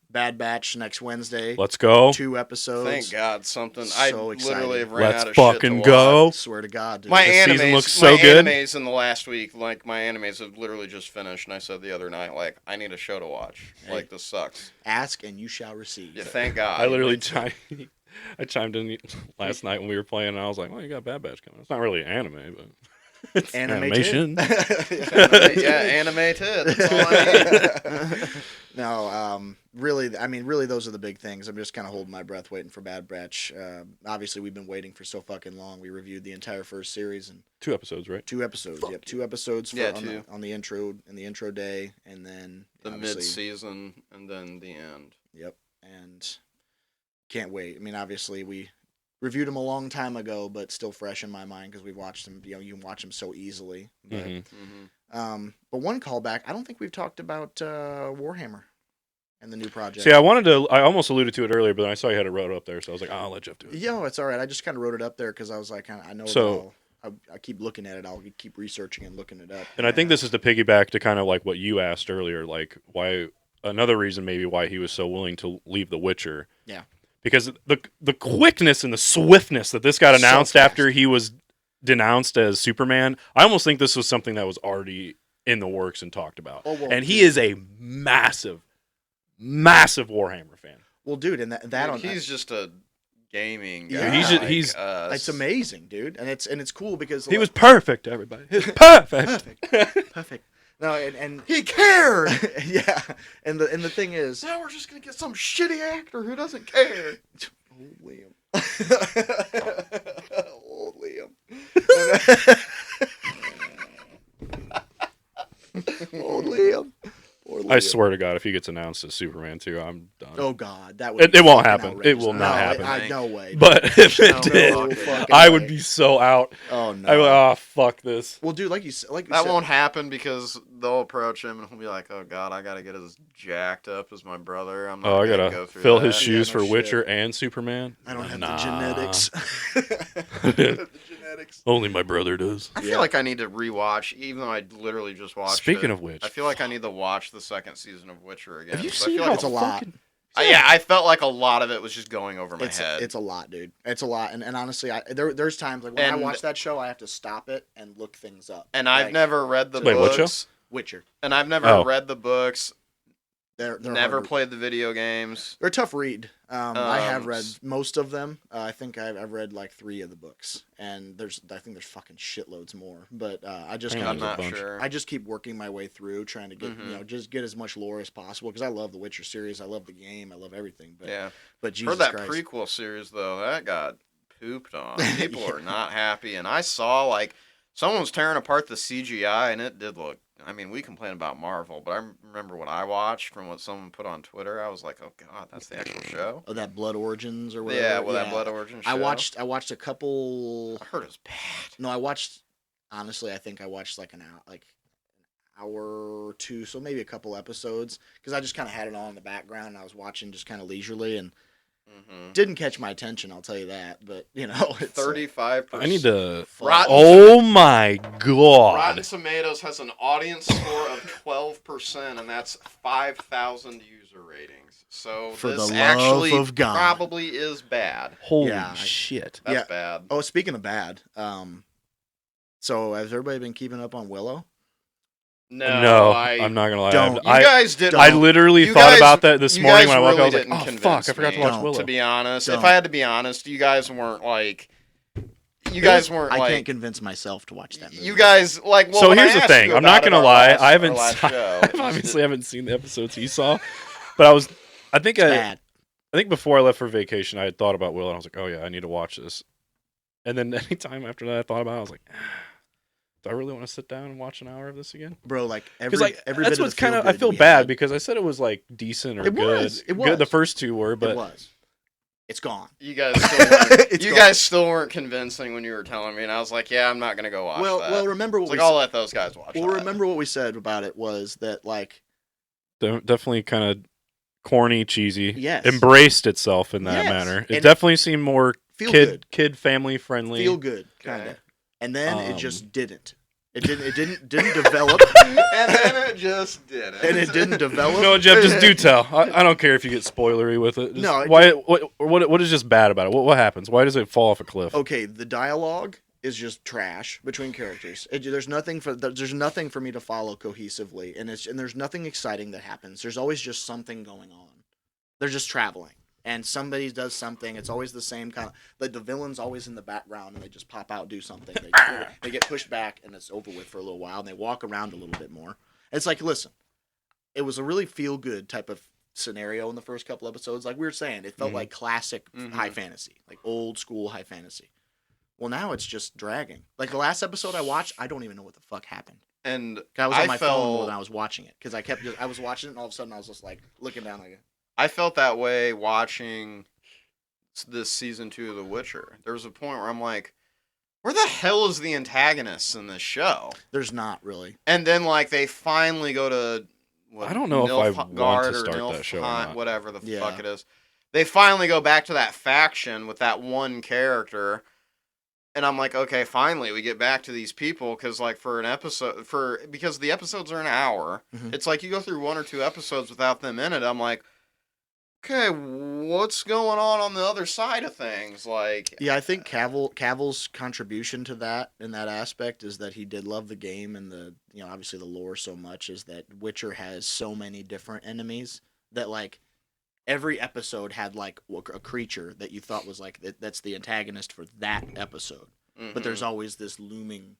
Bad Batch next Wednesday. Let's go. 2 episodes. Thank God, something. So I excited. literally have ran Let's out of shit to fucking watch. go. Swear to God, dude. My The season animes looks so my good. animes in the last week, like my animes have literally just finished, and I said the other night, like, I need a show to watch. Hey. Like, this sucks. Ask and you shall receive. Yeah, thank God. I literally chimed in last night when we were playing, and I was like, "Well, you got Bad Batch coming. It's not really anime, but it's animation." Yeah, animated. That's all I need. No, really, those are the big things. I'm just kind of holding my breath waiting for Bad Batch. Obviously, we've been waiting for so fucking long. We reviewed the entire first series and 2 episodes, right? 2 episodes. Yep, 2 episodes Yeah, on, two. on the intro day, and then The obviously- mid-season, and then the end. Yep, and can't wait. I mean, obviously, we reviewed them a long time ago, but still fresh in my mind because we've watched them. You can watch them so easily. But, Mhm. Mm-hmm. but one callback, I don't think we've talked about Warhammer and the new project. See, I almost alluded to it earlier, but then I saw you had it wrote up there, so I was like, I'll let Jeff do it. Yeah, it's all right. I just kind of wrote it up there because I was like, I know. So- I keep looking at it. I'll keep researching and looking it up. And I think this is to piggyback to kind of like what you asked earlier, like why another reason maybe why he was so willing to leave The Witcher. Yeah. Because the quickness and the swiftness that this got So announced fast. after he was denounced as Superman, I almost think this was something that was already in the works and talked about. Oh, well, And he is a massive, massive Warhammer fan. Well, dude, and Dude, he's just a gaming guy. Yeah, he's us. it's amazing, dude, and it's cool because he was perfect. Everybody, he was perfect. perfect. No, and He cared. yeah, and the thing is, Now we're just gonna get some shitty actor who doesn't care. old Liam, old Liam, old Liam. Poor I Liam. swear to God, if he gets announced as Superman too, I'm done. Oh God, that would It won't fucking happen. outrageous. It will not happen. No way. But if it No did, fucking I way. would be so out. Oh no. I would, oh fuck this. Well, dude, like you said, That won't happen because they'll approach him and he'll be like, "Oh God, I gotta get as jacked up as my brother. I'm not Oh, I gonna gotta go through fill that." his shoes no for shit. Witcher and Superman. I don't have Nah. the genetics. The genetics. Only my brother does. I Yeah. feel like I need to rewatch, even though I literally just watched. Speaking it, of which, I feel like I need to watch the second season of Witcher again. have you So I seen feel how like it's a lot. fucking- yeah, I felt like a lot of it was just going over my head. It's a lot, dude. It's a lot, and honestly, there's times like when I And- watch that show, I have to stop it and look things up. and I've Like, never read the Wait, what show? books. Witcher. And I've never Oh. read the books. They're Never hard. played the video games. They're a tough read. I have read s- most of them. I think I've read like 3 of the books, and I think there's fucking shitloads more. But I just Yeah, kind I'm there's a not bunch. sure. I just keep working my way through, trying to get just get as much lore as possible because I love the Witcher series. I love the game. I love everything. But Yeah. but Jesus For that Christ. prequel series, though, that got pooped on. People Yeah. are not happy. And I saw, like, someone was tearing apart the CGI, and it did look. I mean, we complain about Marvel, but I remember what I watched from what someone put on Twitter. I was like, oh, God, that's the actual show? Oh, that Blood Origins or whatever. Yeah, well, that Blood Origin show. I watched a couple. I heard it was bad. No, I watched. Honestly, I think I watched like an hour or two, so maybe a couple episodes, because I just kind of had it on in the background. And I was watching just kind of leisurely, and didn't catch my attention. I'll tell you that. But you know, it's 35%. I need to. Rotten Oh my god! Rotten Tomatoes has an audience score of 12%, and that's 5,000 user ratings. So For this the love actually of God. probably is bad. Holy Yeah, shit! That's Yeah. bad. Oh, speaking of bad, so has everybody been keeping up on Willow? No, I'm not gonna lie. Don't. You guys did. I literally You thought guys- about that this you morning guys when I woke up. I was really like, didn't oh fuck, convince I forgot to me. watch Don't. Willow. To be honest, Don't. if I had to be honest, you guys weren't like. You guys weren't I like. can't convince myself to watch that movie. You guys like. Well, So when I here's the asked thing. you I'm not about it gonna our lie. last- I haven't. our last show, I it just obviously haven't seen the episodes he saw, but I think bad. I think before I left for vacation, I had thought about Will, and I was like, oh yeah, I need to watch this. And then anytime after that, I thought about it, I was like, do I really want to sit down and watch an hour of this again? Bro, like Because every that's bit what's of the kind of. I feel-good feel we bad had, because I said it was like decent or It good. was, it Good. The was. first 2 were, it but was. It's gone. You guys still weren't, It's you gone. guys still weren't convincing when you were telling me, and I was like, yeah, I'm not gonna go watch that. Well, remember It's what like we I'll let those guys watch. well, that. remember what we said about it was that like definitely kind of corny, cheesy. Yes. Embraced itself in that Yes. manner. It And- definitely seemed more feel good, kid family friendly. feel good, kind Okay. of, and then it Um, just didn't. It didn't develop, and then it just did it. and it didn't develop. No, Jeff, just do tell. I don't care if you get spoilery with it. Just, No, it why? What is just bad about it? What happens? Why does it fall off a cliff? Okay, the dialogue is just trash between characters. There's nothing for me to follow cohesively, and there's nothing exciting that happens. There's always just something going on. They're just traveling, and somebody does something. It's always the same kind of. Like the villain's always in the background, and they just pop out, do something. They get pushed back, and it's over with for a little while, and they walk around a little bit more. It's like, listen, it was a really feel good type of scenario in the first couple episodes. Like we were saying, it felt Mhm. like classic Mhm. high fantasy, like old school high fantasy. Well, now it's just dragging. Like the last episode I watched, I don't even know what the fuck happened. and 'Cause I was on I my felt, phone when I was watching it because I was watching it and all of a sudden I was just like looking down like, I felt that way watching this season 2 of The Witcher. There was a point where I'm like, where the hell is the antagonist in this show? there's not really. And then like they finally go to I don't know if I want to Nilfgaard or start that show or Nilfheim, not. whatever the Yeah. fuck it is. They finally go back to that faction with that one character. And I'm like, okay, finally we get back to these people because like for an episode because the episodes are an hour. Mhm. It's like you go through 1 or 2 episodes without them in it. I'm like, okay, what's going on the other side of things? Like, Yeah, I think Cavill's contribution to that in that aspect is that he did love the game and the obviously the lore so much is that Witcher has so many different enemies that like every episode had like a creature that you thought was like that's the antagonist for that episode. But there's always this looming,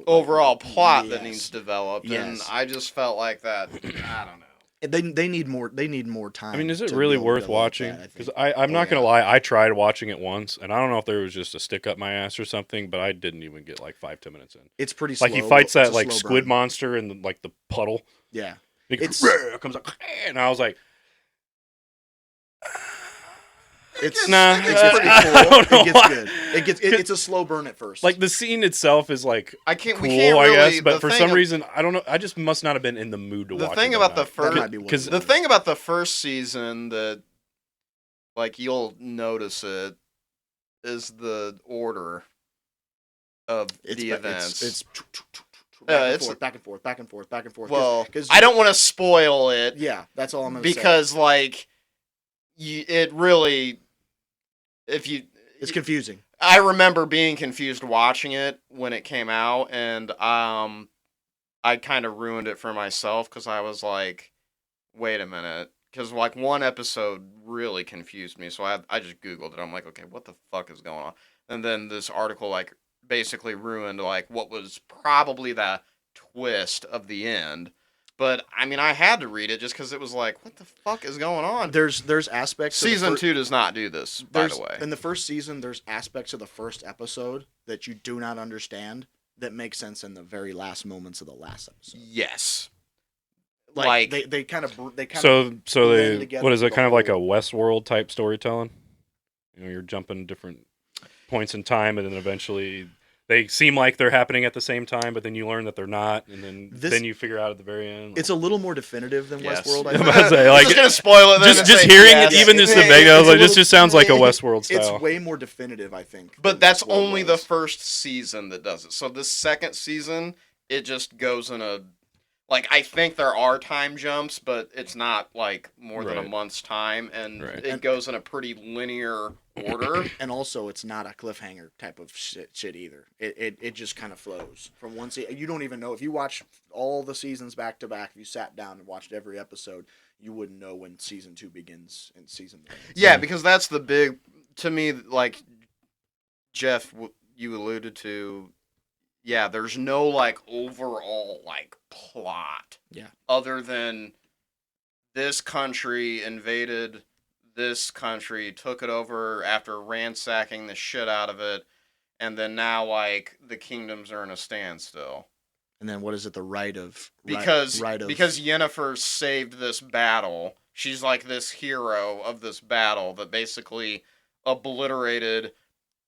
overall plot that yes. needs developed, Yes. and I just felt like that. I don't know. They need more. They need more time. I mean, is it to really build worth that, watching? I think. Because I'm not gonna lie, I tried watching it once, and I don't know if there was just a stick up my ass or something, but I didn't even get like 5-10 minutes in. It's pretty slow. Like he fights It's that a like slow squid burn. monster in like the puddle. Yeah, It It's- comes up, and I was like, it's nah, it gets it's pretty I cool. don't know It gets why. good. It's a slow burn at first. Like the scene itself is like I can't. cool, we can't really. I guess, but the for thing some of- reason, I don't know. I just must not have been in the mood to The watch. thing it about that the night. that first, might be what because it the was. thing about the first season that, like, you'll notice it is the order of it's the ba- events. It's it's- back and forth, back and forth, back and forth. well, 'cause I don't want to spoil it Yeah, that's all I'm gonna say. because, like, it really, if you, It's confusing. I remember being confused watching it when it came out, and I kind of ruined it for myself because I was like, wait a minute. Because, like, one episode really confused me, so I just Googled it. I'm like, okay, what the fuck is going on? And then this article, like, basically ruined, like, what was probably the twist of the end. But, I mean, I had to read it just because it was like, what the fuck is going on? There's aspects. of the Season fir- 2 does not do this, by there's- the way. In the first season, there's aspects of the first episode that you do not understand that make sense in the very last moments of the last episode. Yes. Like, Like- they kind of so blend they together what is it? the Kind of like a whole- Westworld type storytelling. You're jumping different points in time, and then eventually they seem like they're happening at the same time, but then you learn that they're not, and then you figure out at the very end. It's a little more definitive than Yes. Westworld. I I'm think. about to say, like, I'm just going to spoil it then. and just say hearing yes. it, even just the It's- video, I was it's a like, this little- just sounds like a Westworld style. It's way more definitive, I think. But than that's Westworld only the was. first season that does it. So this second season, it just goes in a... Like, I think there are time jumps, but it's not, like, more than a Right. month's time. And Right. it goes in a pretty linear order. And also, it's not a cliffhanger type of shit either. It just kind of flows from one season. You don't even know if you watch all the seasons back to back. If you sat down and watched every episode, you wouldn't know when season 2 begins and season 1 ends. Yeah, because that's the big... To me, like, Jeff, you alluded to... Yeah, there's no, like, overall, like, plot. Yeah. Other than this country invaded this country, took it over after ransacking the shit out of it, and then now, like, the kingdoms are in a standstill. And then what is it? The right of Because right of Yennefer saved this battle. She's, like, this hero of this battle that basically obliterated...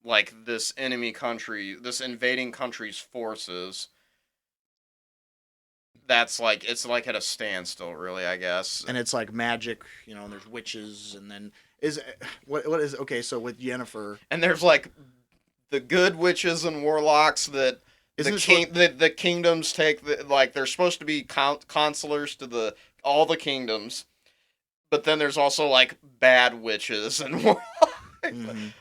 like this enemy country, this invading country's forces. That's like, it's like at a standstill, really, I guess. and it's like magic, and there's witches, and then what is okay? So with Yennefer, And there's like the good witches and warlocks that isn't the kingdoms take. Like they're supposed to be consulars to all the kingdoms, but then there's also like bad witches and warlocks.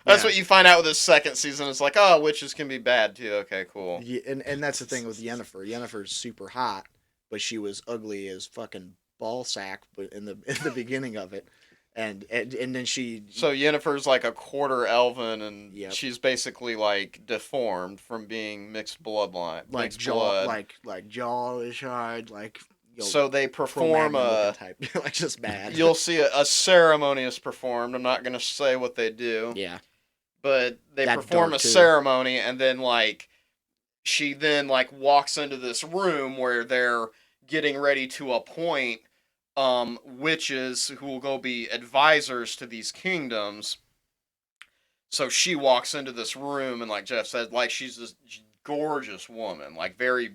That's what you find out with this second season. It's like, oh, witches can be bad too. Okay, cool. Yeah, and that's the thing with Yennefer. Yennefer's super hot, but she was ugly as fucking ball sack. But in the beginning of it, and then she. So Yennefer's like a quarter elven, and Yep. she's basically like deformed from being mixed bloodline. like mixed jaw, blood. like jaw is hard, like. So they perform a. type, like just bad. You'll see a ceremony is performed. I'm not gonna say what they do. Yeah. But they That perform dark, a too. ceremony, and then like she then like walks into this room where they're getting ready to appoint witches who will go be advisors to these kingdoms. So she walks into this room, and like Jeff said, like she's this gorgeous woman, like very,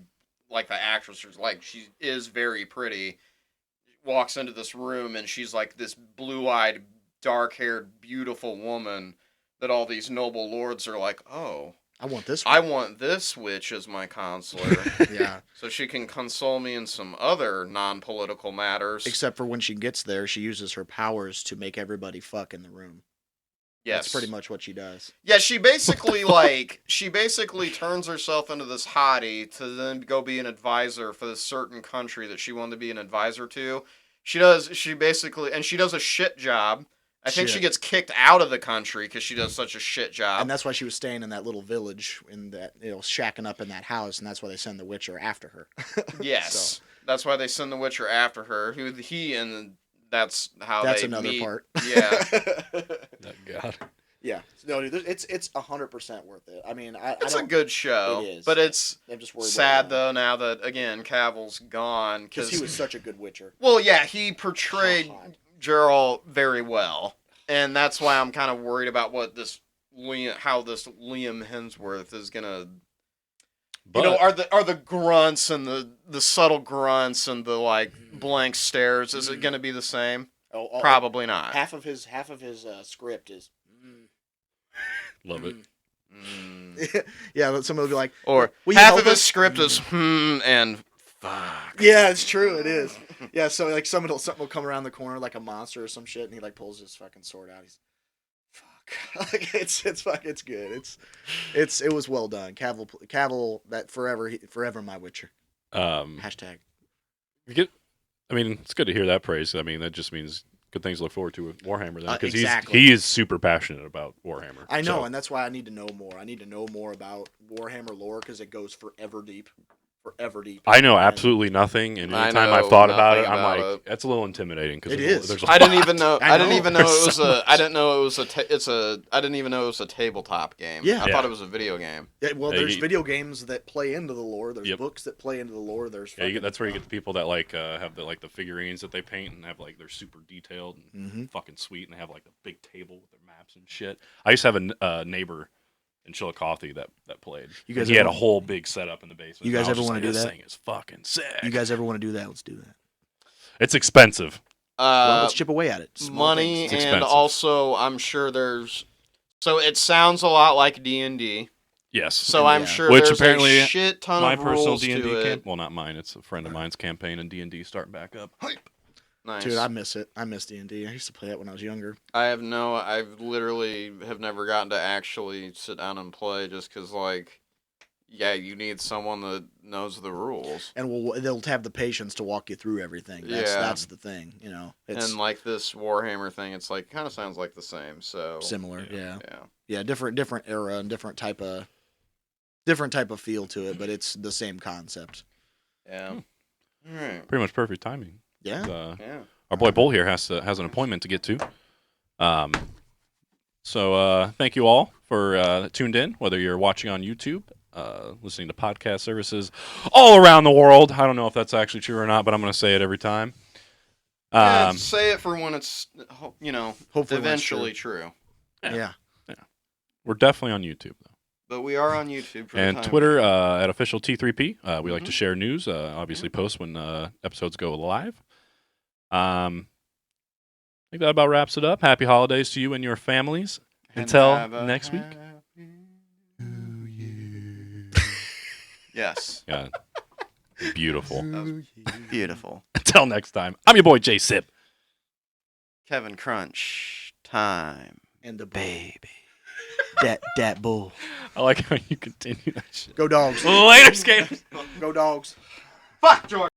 like the actress is like she is very pretty. Walks into this room, and she's like this blue-eyed, dark-haired, beautiful woman that all these noble lords are like, oh, I want this. I One. want this witch as my counselor, Yeah. so she can console me in some other non-political matters. Except for when she gets there, she uses her powers to make everybody fuck in the room. Yes. That's pretty much what she does. Yeah, she basically turns herself into this hottie to then go be an advisor for this certain country that she wanted to be an advisor to. She does. She basically, and she does a shit job. I think she Shit. gets kicked out of the country because she does such a shit job. And that's why she was staying in that little village, in that shacking up in that house, and that's why they send the Witcher after her. Yes, So, that's why they send the Witcher after her. And that's how that's they another meet. part. Yeah. Oh, God. Yeah. No, dude, it's 100% worth it. I mean, It's a good show, It is. but it's I'm just worried sad about though now that again Cavill's gone because he was such a good Witcher. well, yeah, he portrayed God. Geralt very well, and that's why I'm kind of worried about how this Liam Hemsworth is gonna. But, Are the grunts and the subtle grunts and the like blank stares? Is it gonna be the same? Oh, Probably not. half of his script is. love it. Yeah, but somebody will be like, Or "Will you half help of his us?" script is and fuck. Yeah, it's true. It is. Yeah, so like something will come around the corner like a monster or some shit, and he like pulls his fucking sword out. He's fuck. Like it's good. It was well done. Cavill that forever my Witcher. Hashtag. I mean, it's good to hear that praise. I mean, that just means good things to look forward to with Warhammer then, because Exactly. he is super passionate about Warhammer. I know, So, and that's why I need to know more. I need to know more about Warhammer lore because it goes forever deep. I know And absolutely nothing, and I anytime know I've thought about it, nothing I'm about like, it. that's a little intimidating. Cause It there's is. There's a I didn't lot. even know. I I didn't know. even know it was There's so a. I didn't know it was a. I didn't even know it was a tabletop game. Yeah. I Yeah. thought it was a video game. Yeah, well, Yeah, there's you- video games that play into the lore. There's Yep. books that play into the lore. There's That's where you get the people that like have the figurines that they paint and have like they're super detailed and Mhm. fucking sweet, and they have like a big table with their maps and shit. I used to have a neighbor in Chillicothe that played. You guys He had ever- a whole big setup in the basement. You guys and I was ever just wanna like, do this that? thing is fucking sick. You guys ever want to do that? Let's do that. It's expensive. Well, let's chip away at it. Small Money things. It's and expensive. also I'm sure there's. So it sounds a lot like D&D. Yes. So Yeah. I'm sure Which there's apparently a shit ton My of personal rules D&D to camp. it. Well, not mine. It's a friend of mine's campaign in D&D starting back up. Nice. Dude, I miss it. I miss D&D. I used to play it when I was younger. I've literally have never gotten to actually sit down and play just because, like, yeah, you need someone that knows the rules. And they'll have the patience to walk you through everything. That's the thing, you know. It's And, like, this Warhammer thing, it's, like, kind of sounds like the same, so. similar, yeah. Yeah. Yeah, different era and different type of feel to it, but it's the same concept. Yeah. All right. Pretty much perfect timing. Yeah. Yeah. Our boy Bull here has an appointment to get to. So thank you all for tuned in, whether you're watching on YouTube, listening to podcast services all around the world. I don't know if that's actually true or not, but I'm going to say it every time. Yeah, say it for when it's, Hopefully eventually true. Yeah. We're definitely on YouTube, though. But we are on YouTube for the And time Twitter at official T3P. We like to Mhm. share news, obviously post when episodes go live. I think that about wraps it up. Happy holidays to you and your families. And Until have a next week. Yes. Yeah. Beautiful. Beautiful. Until next time, I'm your boy Jsib. Kevin Crunch time. And the Baby. that bull. I like how you continue that shit. Go dogs. Later, skaters. Go dogs. Fuck George.